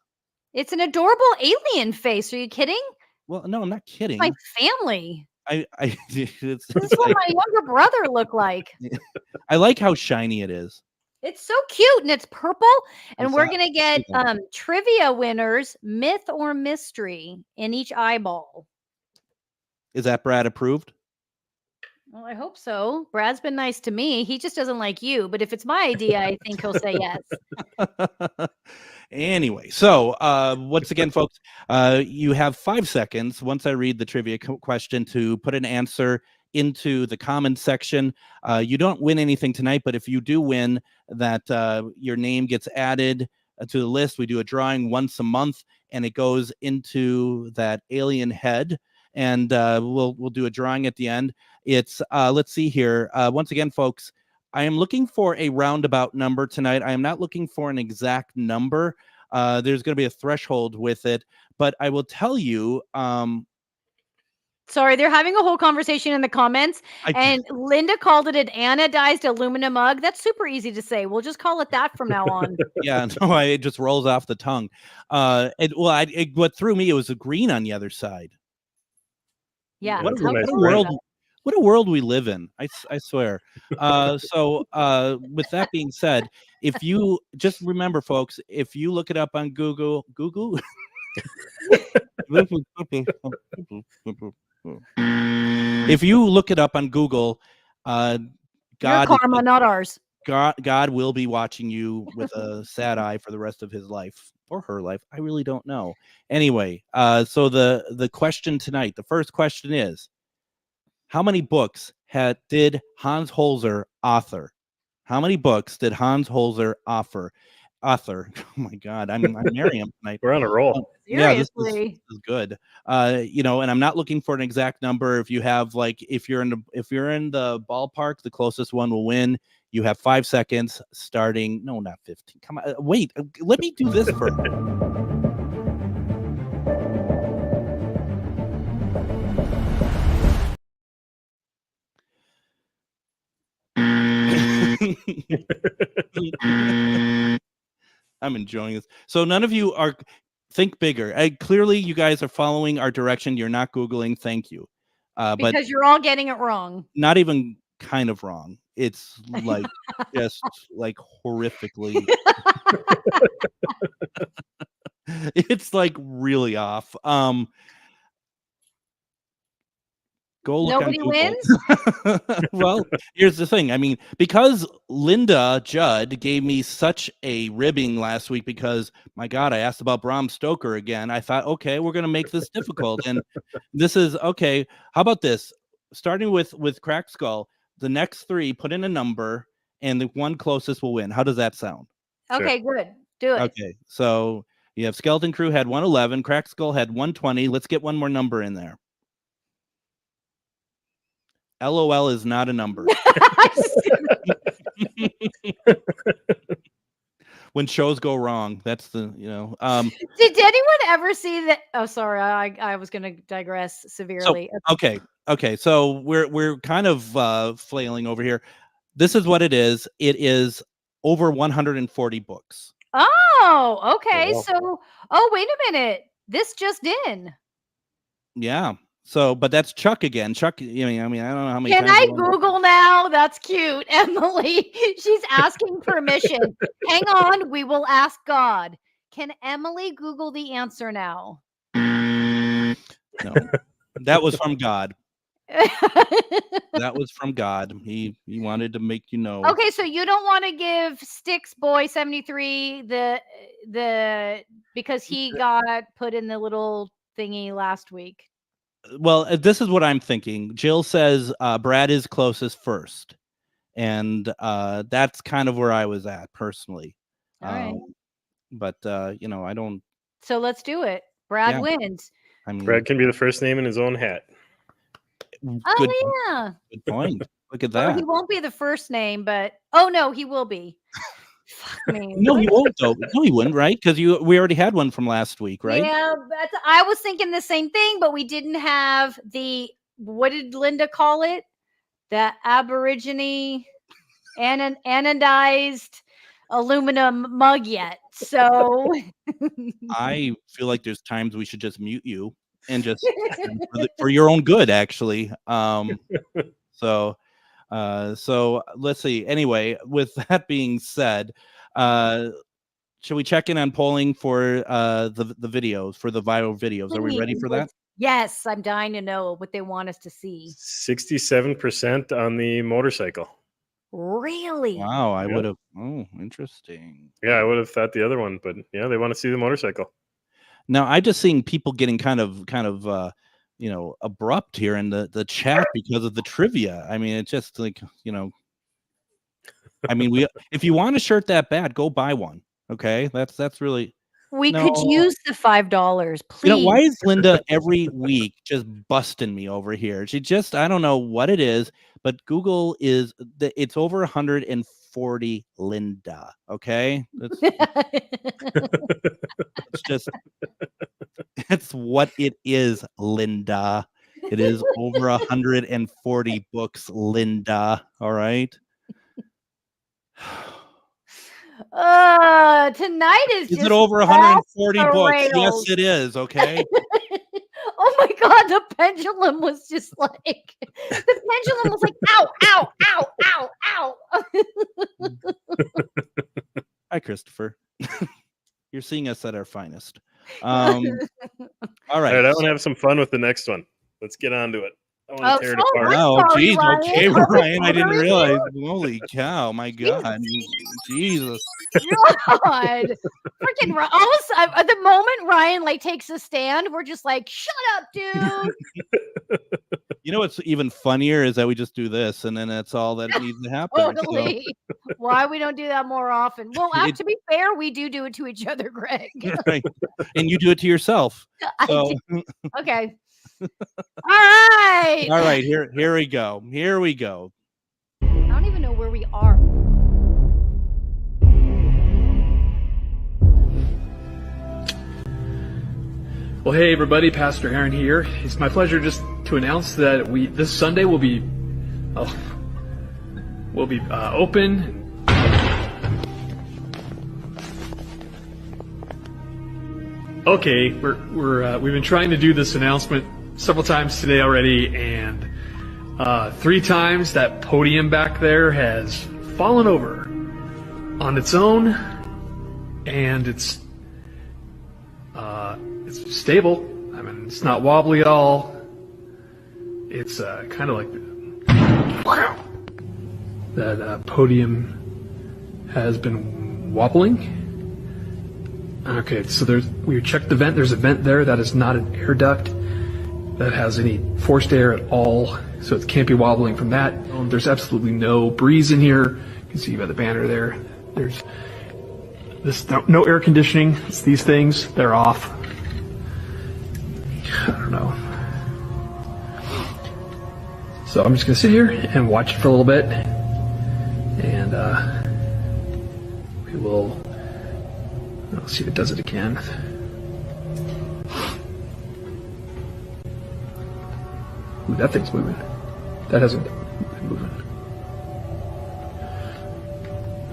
It's an adorable alien face. Are you kidding? Well, no, I'm not kidding. My family. It's This is what my younger brother looked like. I like how shiny it is. It's so cute and it's purple. And What's we're that? gonna get trivia winners, myth or mystery, in each eyeball. Is that Brad approved? Well, I hope so. Brad's been nice to me. He just doesn't like you. But if it's my idea, I think he'll say yes. Anyway, so once again, folks, you have 5 seconds once I read the trivia question to put an answer into the comments section. You don't win anything tonight, but if you do win, that your name gets added to the list. We do a drawing once a month, and it goes into that alien head. And we'll do a drawing at the end. It's let's see here. Once again, folks, I am looking for a roundabout number tonight. I am not looking for an exact number. There's going to be a threshold with it, but I will tell you. Sorry, they're having a whole conversation in the comments, and Linda called it an anodized aluminum mug. That's super easy to say. We'll just call it that from now on. Yeah, no, it just rolls off the tongue. What threw me, it was a green on the other side. Yeah, what a world we live in. I swear. So with that being said, if you just remember, folks, if you look it up on Google, if you look it up on Google, Your karma, not ours. God will be watching you with a sad eye for the rest of his life or her life. I really don't know. Anyway, so the question tonight, the first question is, how many books did Hans Holzer author? How many books did Hans Holzer author? Oh my God, I'm marrying him tonight. We're on a roll. Yeah, this is good. And I'm not looking for an exact number. If you have if you're in the ballpark, the closest one will win. You have 5 seconds starting. No, not 15. Come on, wait. Let me do this first. I'm enjoying this. So none of you think bigger. Clearly, you guys are following our direction. You're not Googling. Thank you. Because you're all getting it wrong. Not even kind of wrong. It's just horrifically. It's really off. Go look Nobody on wins? Well, here's the thing. I mean, because Linda Judd gave me such a ribbing last week because, my God, I asked about Bram Stoker again. I thought, okay, we're going to make this difficult. And this is, okay, how about this? Starting with Cracked Skull, the next 3, put in a number, and the one closest will win. How does that sound? Okay, good. Do it. Okay, so you have Skeleton Crew had 111, Cracked Skull had 120. Let's get one more number in there. LOL is not a number. When shows go wrong, that's the, Did anyone ever see that? Oh, sorry. I was going to digress severely. Okay. So we're kind of flailing over here. This is what it is. It is over 140 books. Oh, okay. Oh, So, wait a minute. This just in. Yeah. So, but that's Chuck again. Chuck, I mean, I don't know how many Can times. I Google now? That's cute. Emily, she's asking permission. Hang on. We will ask God. Can Emily Google the answer now? No, that was from God. That was from God. He wanted to make you know. Okay, so you don't want to give Sticks Boy 73 the because he got put in the little thingy last week. Well, this is what I'm thinking. Jill says Brad is closest first, and that's kind of where I was at personally. All right. But I don't. So let's do it. Brad wins. I mean, Brad can be the first name in his own hat. Good, yeah. Good point. Look at that. Well, he won't be the first name, but no, he will be. Fuck. I mean, No, he won't though. No, he wouldn't, right? Because we already had one from last week, right? Yeah, I was thinking the same thing, but we didn't have the, what did Linda call it? The Aborigine anodized aluminum mug yet. So I feel like there's times we should just mute you and just for your own good, actually. So let's see. Anyway, with that being said, should we check in on polling for the videos, for the viral videos? Are we ready for that? Yes, I'm dying to know what they want us to see. 67% on the motorcycle. Really? Wow, I Yeah. would have. Oh, interesting. Yeah, I would have thought the other one, but yeah, they want to see the motorcycle. Now, I just seeing people getting kind of abrupt here in the chat because of the trivia. I mean, it's just like, I mean, if you want a shirt that bad, go buy one. Okay, that's really. We could use the $5, please. Why is Linda every week just busting me over here? She just, I don't know what it is, but Google it's over 140 Linda. Okay, it's just, it's what it is, Linda. It is over 140 books, Linda. All right. Tonight is Is just it over 140 off the books? Yes, rails. it is. Okay. Oh my God, the pendulum was just like, the pendulum was like, ow, ow, ow, ow, ow. Hi, Christopher. You're seeing us at our finest. All right. All right, I want to have some fun with the next one. Let's get on to it. I want to tear it apart. Oh, sorry, geez. Ryan. Okay, Are we Ryan. I didn't bothering realize. Holy cow. My Jesus. God. Jesus. God, freaking almost at the moment Ryan like takes a stand, we're just like, shut up, dude. You know what's even funnier is that we just do this, and then that's all that needs to happen. Totally. Why we don't do that more often? Well, to be fair, we do it to each other, Greg. Right. And you do it to yourself. So. Okay. All right. All right. Here we go. Here we go. I don't even know where we are. Well, hey everybody, Pastor Aaron here. It's my pleasure just to announce that this Sunday will be open. Okay, we've been trying to do this announcement several times today already, and 3 times that podium back there has fallen over on its own, and it's stable. I mean, it's not wobbly at all. It's kind of like that podium has been wobbling. Okay, so we checked the vent. There's a vent there. That is not an air duct that has any forced air at all, so it can't be wobbling from that. There's absolutely no breeze in here. You can see by the banner there. There's no air conditioning. It's these things. They're off. I don't know. So I'm just gonna sit here and watch it for a little bit, and we will. I'll see if it does it again. Ooh, that thing's moving. That hasn't been moving.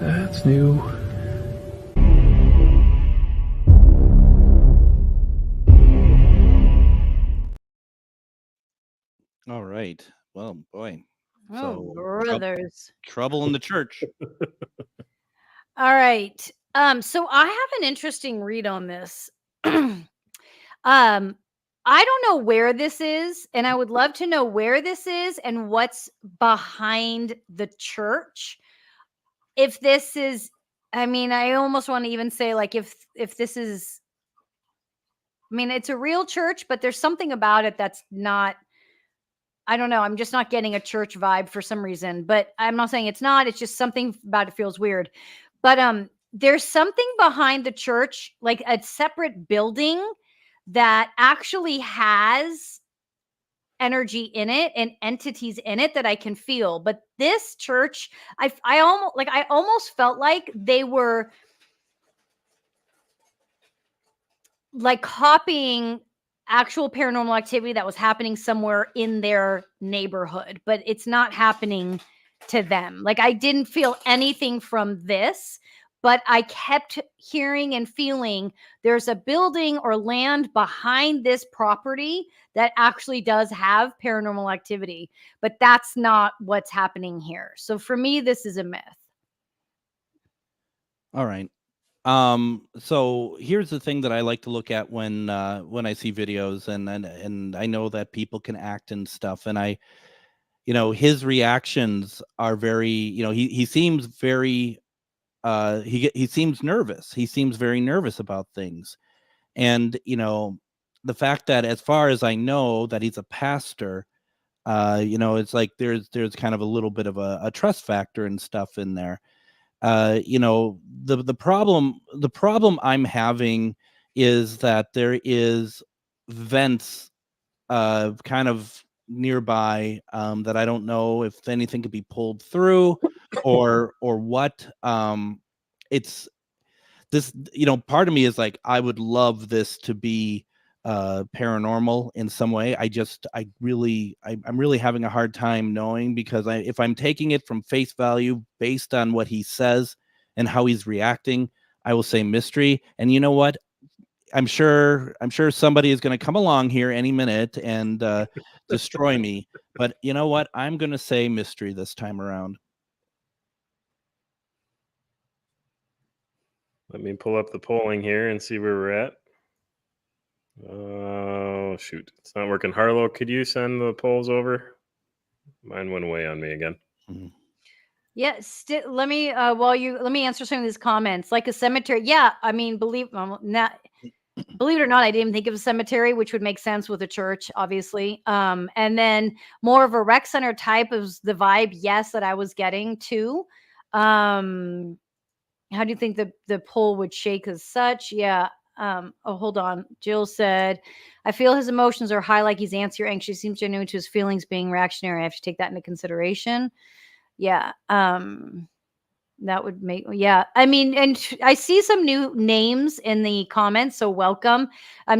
That's new. All right. Well, boy. Oh, So, brothers. trouble in the church. All right. So I have an interesting read on this. I don't know where this is, and I would love to know where this is and what's behind the church. If this is, I mean, I almost want to even say like if this is, I mean, it's a real church, but there's something about it that's not, I don't know. I'm just not getting a church vibe for some reason, but I'm not saying it's not. It's just something about it feels weird. But there's something behind the church, like a separate building that actually has energy in it and entities in it that I can feel. But this church, I almost felt like they were like copying actual paranormal activity that was happening somewhere in their neighborhood, but it's not happening to them. Like I didn't feel anything from this, but I kept hearing and feeling there's a building or land behind this property that actually does have paranormal activity, but that's not what's happening here. So for me, this is a myth. All right. So here's the thing that I like to look at when I see videos, and I know that people can act and stuff, and his reactions are very, he seems very he seems nervous. He seems very nervous about things. And the fact that, as far as I know, that he's a pastor, it's like there's kind of a little bit of a trust factor and stuff in there. The problem I'm having is that there is vents kind of nearby, that I don't know if anything could be pulled through or what. It's this, part of me is like, I would love this to be paranormal in some way. I'm really having a hard time knowing, because if I'm taking it from face value based on what he says and how he's reacting, I will say mystery. And you know what? I'm sure somebody is going to come along here any minute and destroy me. But you know what? I'm going to say mystery this time around. Let me pull up the polling here and see where we're at. Oh, shoot. It's not working. Harlow, could you send the polls over? Mine went away on me again. Mm-hmm. Yeah, let me let me answer some of these comments. Like a cemetery. Yeah, I mean, believe it or not, I didn't even think of a cemetery, which would make sense with a church, obviously. And then more of a rec center type is the vibe, yes, that I was getting too. How do you think the poll would shake as such? Yeah. Oh, hold on. Jill said, I feel his emotions are high, like he's antsy or anxious. Seems genuine to his feelings being reactionary. I have to take that into consideration. Yeah. That would make, yeah. I mean, and I see some new names in the comments, so welcome.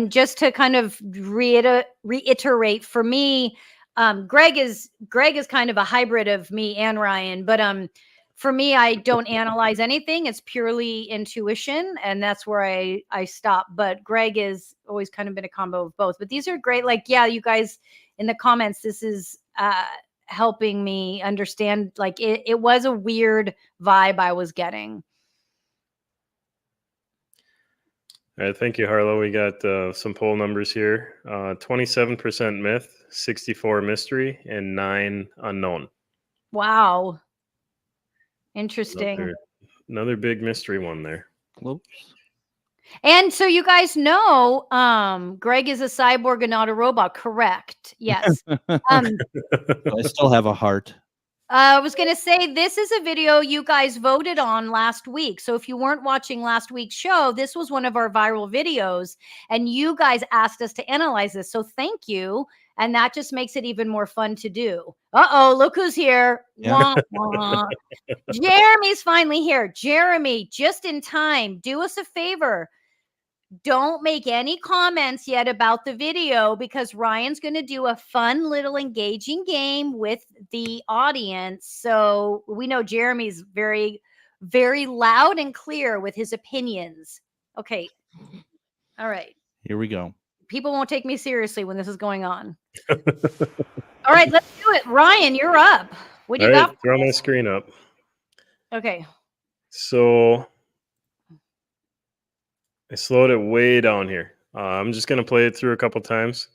Just to kind of reiterate for me, Greg is kind of a hybrid of me and Ryan, but for me, I don't analyze anything. It's purely intuition, and that's where I stop. But Greg is always kind of been a combo of both. But these are great. Like, yeah, you guys in the comments, this is helping me understand. Like, it was a weird vibe I was getting. All right, thank you, Harlow. We got some poll numbers here. 27% myth, 64 mystery, and 9 unknown. Wow. Interesting. Another big mystery one there. Whoops. And so you guys know, Greg is a cyborg and not a robot, correct? Yes. I still have a heart. I was going to say, this is a video you guys voted on last week. So if you weren't watching last week's show, this was one of our viral videos, and you guys asked us to analyze this. So thank you. And that just makes it even more fun to do. Uh-oh, look who's here. Yeah. Wah, wah. Jeremy's finally here. Jeremy, just in time, do us a favor. Don't make any comments yet about the video, because Ryan's going to do a fun little engaging game with the audience. So we know Jeremy's very, very loud and clear with his opinions. Okay. All right. Here we go. People won't take me seriously when this is going on. All right, let's do it. Ryan, you're up. What do you got? Throw my screen up. Okay. So I slowed it way down here. I'm just going to play it through a couple times.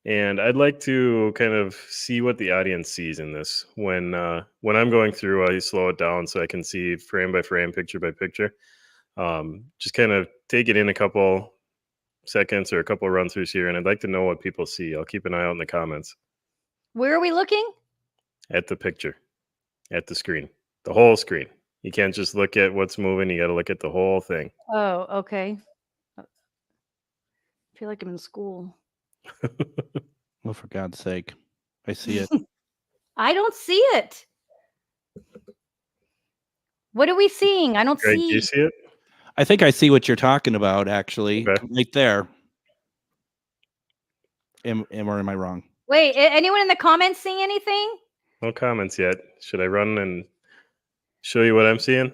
And I'd like to kind of see what the audience sees in this. When I'm going through, I slow it down so I can see frame by frame, picture by picture. Just kind of take it in a couple seconds or a couple run throughs here. And I'd like to know what people see. I'll keep an eye out in the comments. Where are we looking? At the picture, at the screen, the whole screen. You can't just look at what's moving. You got to look at the whole thing. Oh, okay. I feel like I'm in school. Well, for God's sake, I see it. I don't see it. What are we seeing? I don't Greg, see. do you see it? I think I see what you're talking about, actually. Okay. Right there. Or am I wrong? Wait, anyone in the comments seeing anything? No comments yet. Should I run and show you what I'm seeing?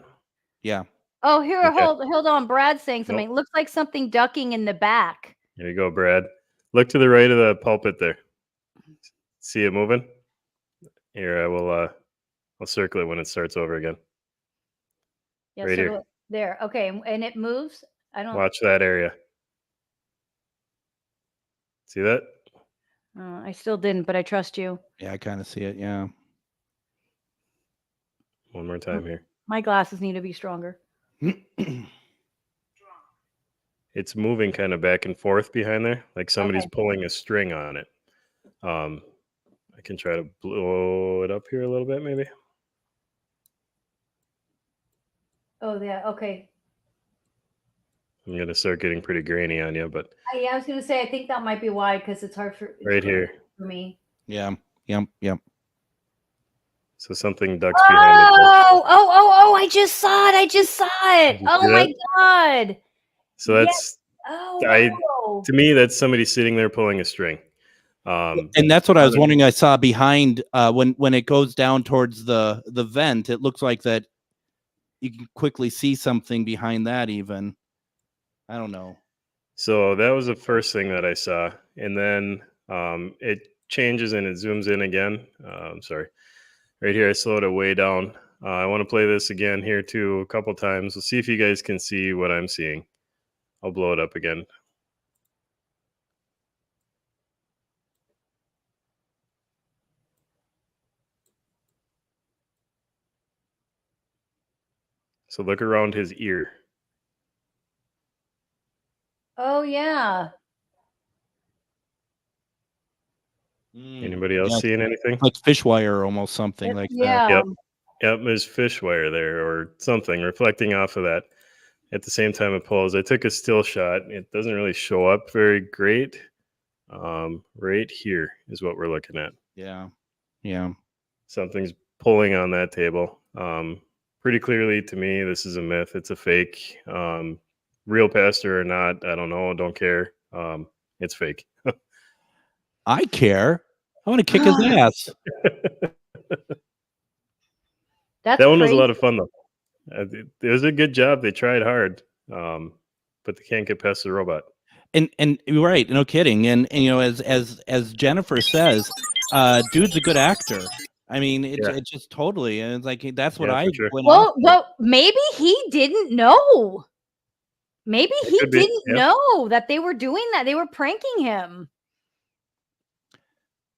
Yeah. Oh, here, Okay. hold on. Brad's saying something. Nope. Looks like something ducking in the back. Here you go, Brad. Look to the right of the pulpit there. See it moving? Here, I will. I'll circle it when it starts over again. Yeah, Right here. there. Okay, and it moves. I don't. Watch that area. See that? I still didn't, but I trust you. Yeah, I kind of see it. Yeah. One more time here. My glasses need to be stronger. It's moving kind of back and forth behind there, like somebody's Okay. pulling a string on it. I can try to blow it up here a little bit, maybe. Oh, yeah. Okay. I'm gonna start getting pretty grainy on you, but Yeah, I was gonna say I think that might be why, because it's hard for right here. for me. Yeah. Yep. So something ducks behind it. Oh! I just saw it. Did you Oh see my that? God. So that's Oh. to me, that's somebody sitting there pulling a string. And that's what I was wondering. I saw behind when it goes down towards the vent. It looks like that you can quickly see something behind that. Even I don't know. So that was the first thing that I saw, and then it changes and it zooms in again. Sorry, right here I slowed it way down. I want to play this again here too a couple times. We'll see if you guys can see what I'm seeing. I'll blow it up again. So look around his ear. Oh yeah. Anybody else Yeah, seeing anything? like fish wire, almost something like that. Yeah. Yep, there's fish wire there or something reflecting off of that. At the same time it pulls. I took a still shot. It doesn't really show up very great. Right here is what we're looking at. Yeah. Something's pulling on that table. Pretty clearly to me, this is a myth. It's a fake. Real pastor or not, I don't know. Don't care. It's fake. I care. I want to kick his ass. That's That one was a crazy. lot of fun though. It was a good job. They tried hard, but they can't get past the robot. And you're right, no kidding. And you know, as Jennifer says, dude's a good actor. I mean, it's just totally, and it's like that's what I for sure. went off with. Well, maybe he didn't know. Maybe he could be, didn't yeah. know that they were doing that. They were pranking him.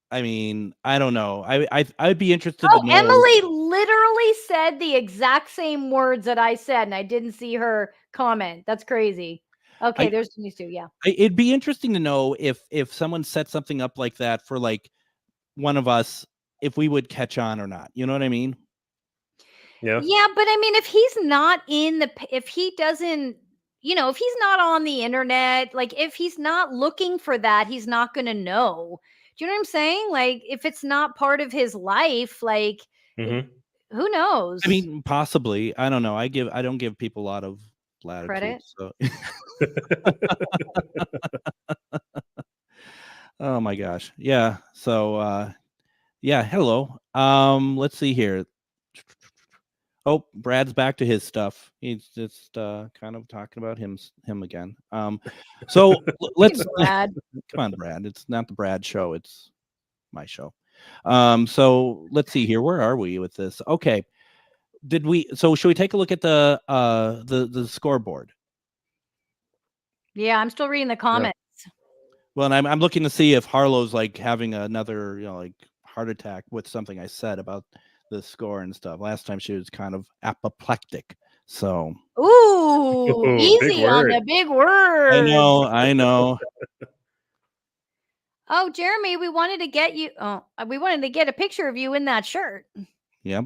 I mean, I don't know. I'd be interested Oh, to know. Emily literally said the exact same words that I said, and I didn't see her comment. That's crazy. Okay, there's these two. Yeah. It'd be interesting to know if someone set something up like that for like one of us, if we would catch on or not. You know what I mean? Yeah. Yeah, but I mean, if he's not if he doesn't, if he's not on the internet, like if he's not looking for that, he's not going to know. Do you know what I'm saying? Like if it's not part of his life, like who knows? I mean, possibly. I don't know. I don't give people a lot of latitude. Credit? So. Oh my gosh. Yeah. So yeah, hello. Let's see here. Oh, Brad's back to his stuff. He's just kind of talking about him again. So let's Brad. come on, Brad. It's not the Brad show, it's my show. So let's see here. Where are we with this? Okay. Should we take a look at the scoreboard? Yeah, I'm still reading the comments. Well, and I'm looking to see if Harlow's like having another, like heart attack with something I said about the score and stuff. Last time she was kind of apoplectic. So Ooh, easy on the big word. I know. Oh, Jeremy, we wanted to get you. Oh, we wanted to get a picture of you in that shirt. Yep.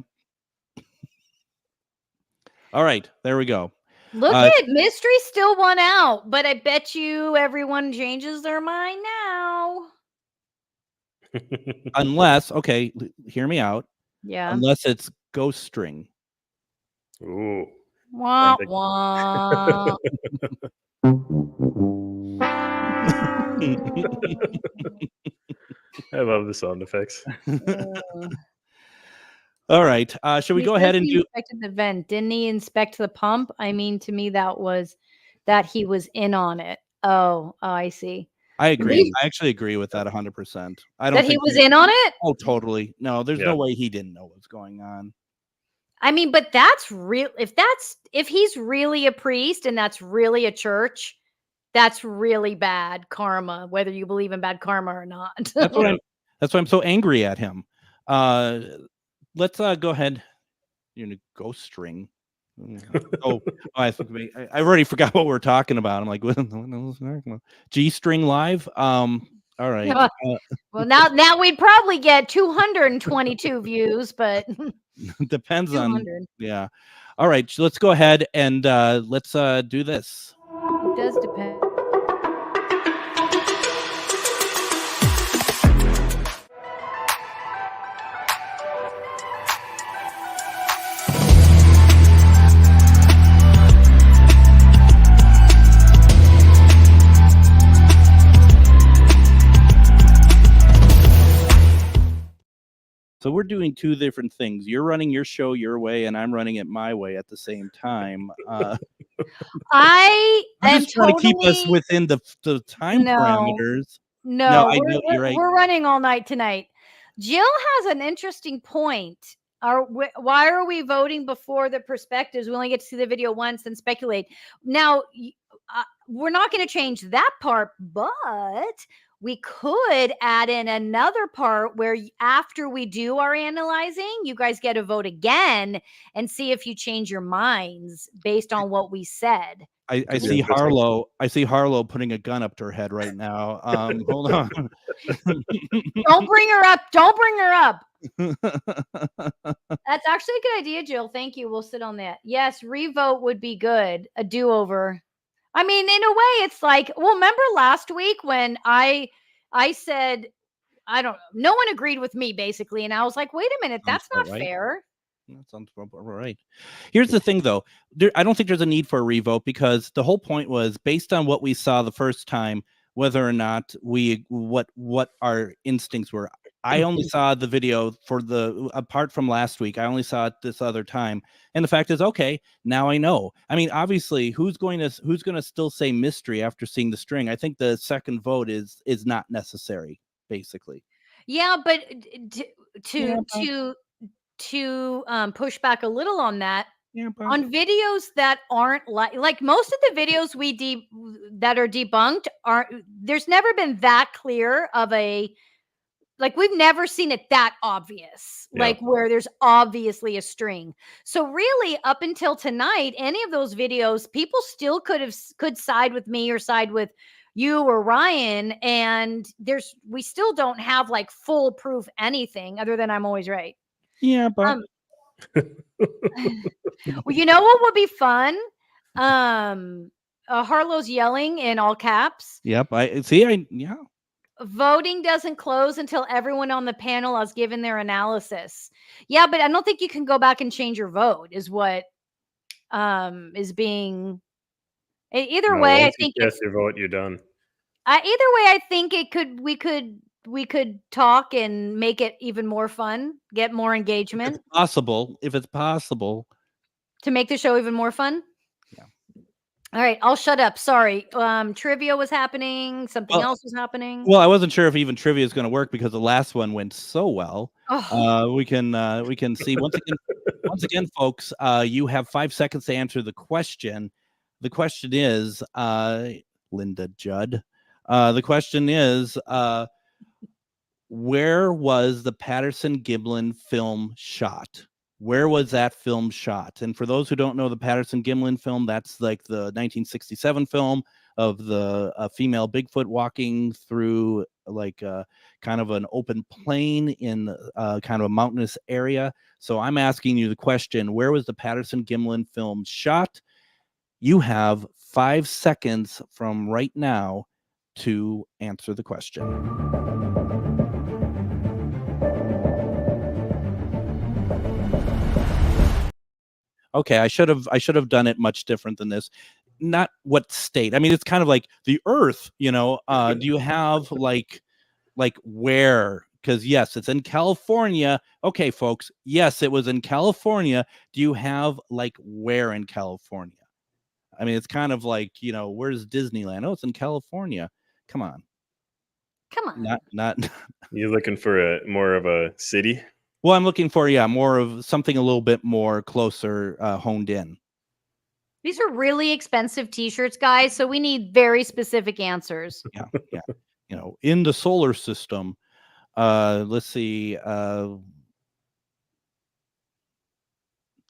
All right, there we go. Look at Mystery still won out, but I bet you everyone changes their mind now. Unless, okay, hear me out. Yeah. Unless it's Ghost String. Ooh. Wah, wah. I love the sound effects. All right. Should we He go says ahead and he do? inspected the vent. Didn't he inspect the pump? I mean, to me, that was that he was in on it. Oh, I see. I agree. He- I actually agree with that 100%. I don't That he think was in on it? Oh, totally. No, there's Yeah. no way he didn't know what's going on. I mean, but that's real. If he's really a priest and that's really a church, that's really bad karma, whether you believe in bad karma or not. That's what that's why I'm so angry at him. Let's go ahead. Ghost string. I already forgot what we're talking about. I'm like, G string live. All right. Well, now we'd probably get 222 views, but Depends on 200. yeah. All right, so let's go ahead and let's do this. It does depend. So we're doing two different things. You're running your show your way, and I'm running it my way at the same time. I I'm am just trying to keep us totally- within the time No. parameters. No, I know you're right. We're running all night tonight. Jill has an interesting point. Why are we voting before the perspectives? We only get to see the video once and speculate. Now, we're not going to change that part, but we could add in another part where after we do our analyzing, you guys get to vote again and see if you change your minds based on what we said. I see Harlow. I see Harlow putting a gun up to her head right now. Hold on. Don't bring her up. Don't bring her up. That's actually a good idea, Jill. Thank you. We'll sit on that. Yes, revote would be good. A do-over. I mean, in a way, it's like, well, remember last week when I said, I don't know, no one agreed with me, basically. And I was like, wait a minute, that's not fair. That sounds right. Here's the thing, though. I don't think there's a need for a revote because the whole point was based on what we saw the first time, whether or not what our instincts were. I only saw the video apart from last week. I only saw it this other time, and the fact is, okay, now I know. I mean, obviously, who's going to still say mystery after seeing the string? I think the second vote is not necessary, basically. Yeah, but to push back a little on that. Yeah, on videos that aren't like most of the videos that are debunked there's never been that clear of we've never seen it that obvious, where there's obviously a string. So really up until tonight, any of those videos, people still could side with me or side with you or Ryan. And we still don't have foolproof anything other than I'm always right. Yeah, but well, you know what would be fun? Harlow's yelling in all caps. Yep, I see. Yeah. Voting doesn't close until everyone on the panel has given their analysis. Yeah, but I don't think you can go back and change your vote. Is what is being. Either way, I think yes, your vote, you're done. Either way, I think we could talk and make it even more fun, get more engagement. If it's possible to make the show even more fun. Yeah. All right, I'll shut up. Sorry. Trivia was happening. Something else was happening. Well, I wasn't sure if even trivia is going to work because the last one went so well. We can see once again, folks. You have 5 seconds to answer the question. The question is, Linda Judd. The question is, where was the Patterson-Gimlin film shot? Where was that film shot? And for those who don't know the Patterson-Gimlin film, that's like the 1967 film of the female Bigfoot walking through kind of an open plain in kind of a mountainous area. So I'm asking you the question, where was the Patterson-Gimlin film shot? You have 5 seconds from right now to answer the question. Okay, I should have done it much different than this. not what state. I mean, it's kind of like the Earth. Do you have like where? Because yes, it's in California. Okay, folks. Yes, it was in California. Do you have like where in California? I mean, it's kind of like, where's Disneyland? Oh, it's in California. Come on. Not. You're looking for more of a city? Well, I'm looking for, more of something a little bit more closer, honed in. These are really expensive t-shirts, guys. So we need very specific answers. Yeah. In the solar system, let's see.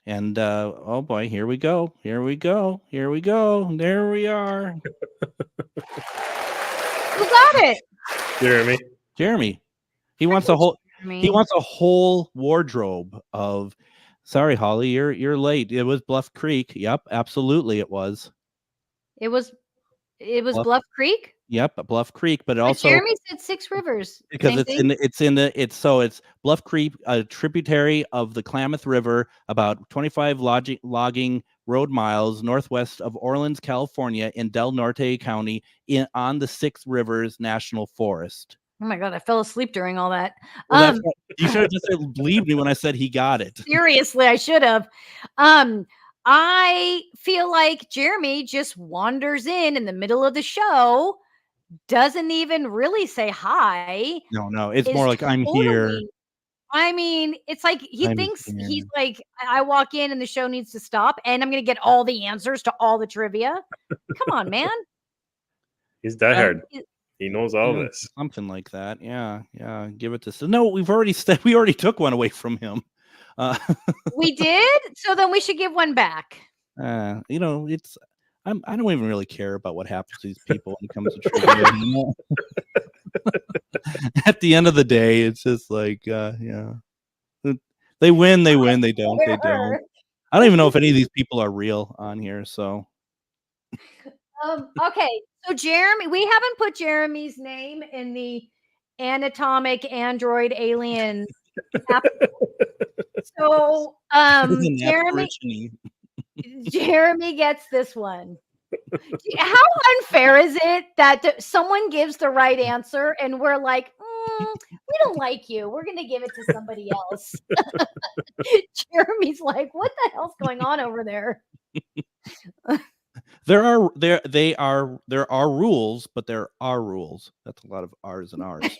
And oh boy, here we go. There we are. Who got it? Jeremy. He wants a whole wardrobe of. Sorry, Holly, you're late. It was Bluff Creek. Yep, absolutely it was. It was Bluff Creek? Yep, Bluff Creek, but also Jeremy said Six Rivers because it's Bluff Creek, a tributary of the Klamath River, about 25 logging road miles northwest of Orleans, California, in Del Norte County, on the Six Rivers National Forest. Oh my God, I fell asleep during all that. Well, you should have just believed me when I said he got it. Seriously, I should have. I feel like Jeremy just wanders in the middle of the show, doesn't even really say hi. No, it's more like I'm here. I mean, it's like he thinks he's like, I walk in and the show needs to stop and I'm going to get all the answers to all the trivia. Come on, man. He's diehard. He knows all this. Something like that. Yeah. Give it to. No, we already took one away from him. We did. So then we should give one back. It's. I don't even really care about what happens to these people when it comes to trivia. At the end of the day, it's just like, they win. They don't. They don't. I don't even know if any of these people are real on here. So. Okay. So Jeremy, we haven't put Jeremy's name in the anatomic android alien. So Jeremy gets this one. How unfair is it that someone gives the right answer and we're like, we don't like you. We're going to give it to somebody else. Jeremy's like, what the hell's going on over there? There are rules, but there are rules. That's a lot of R's and R's.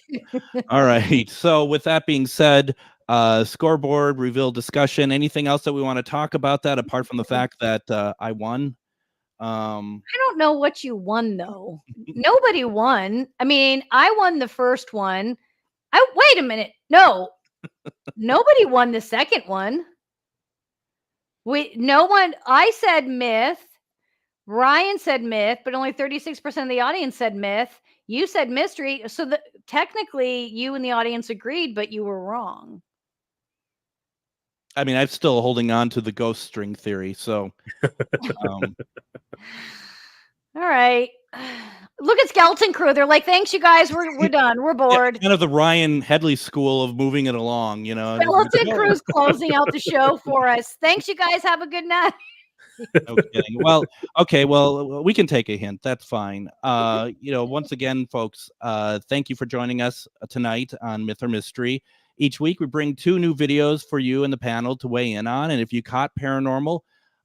All right. So with that being said, scoreboard, reveal, discussion, anything else that we want to talk about that apart from the fact that I won? I don't know what you won though. Nobody won. I mean, I won the first one. Wait a minute. No, nobody won the second one. No one. I said myth. Ryan said myth, but only 36% of the audience said myth. You said mystery. So technically you and the audience agreed, but you were wrong. I mean, I'm still holding on to the ghost string theory. So, all right. Look at Skeleton Crew. They're like, thanks, you guys. We're done. We're bored. Yeah, kind of the Ryan Headley school of moving it along, Skeleton Crew's closing out the show for us. Thanks, you guys. Have a good night. No kidding. Well, okay. Well, we can take a hint. That's fine. Once again, folks, thank you for joining us tonight on Myth or Mystery. Each week, we bring 2 new videos for you and the panel to weigh in on. And if you caught paranormal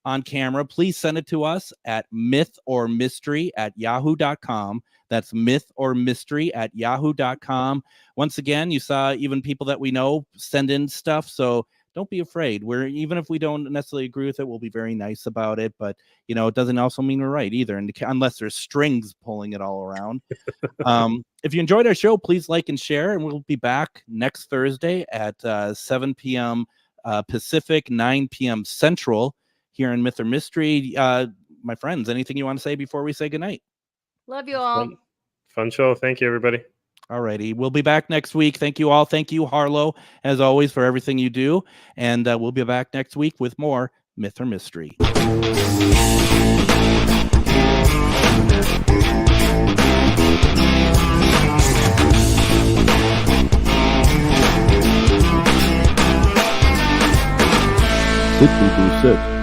on camera, please send it to us at mythormystery@yahoo.com. That's mythormystery@yahoo.com. Once again, you saw even people that we know send in stuff. So don't be afraid. Even if we don't necessarily agree with it, we'll be very nice about it. But, it doesn't also mean we're right either, unless there's strings pulling it all around. If you enjoyed our show, please like and share. And we'll be back next Thursday at 7 p.m. Pacific, 9 p.m. Central here in Myth or Mystery. My friends, anything you want to say before we say goodnight? Love you all. Fun show. Thank you, everybody. All righty. We'll be back next week. Thank you all. Thank you, Harlow, as always, for everything you do. And we'll be back next week with more Myth or Mystery.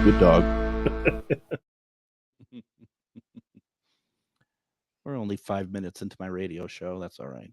Good dog. We're only 5 minutes into my radio show. That's all right.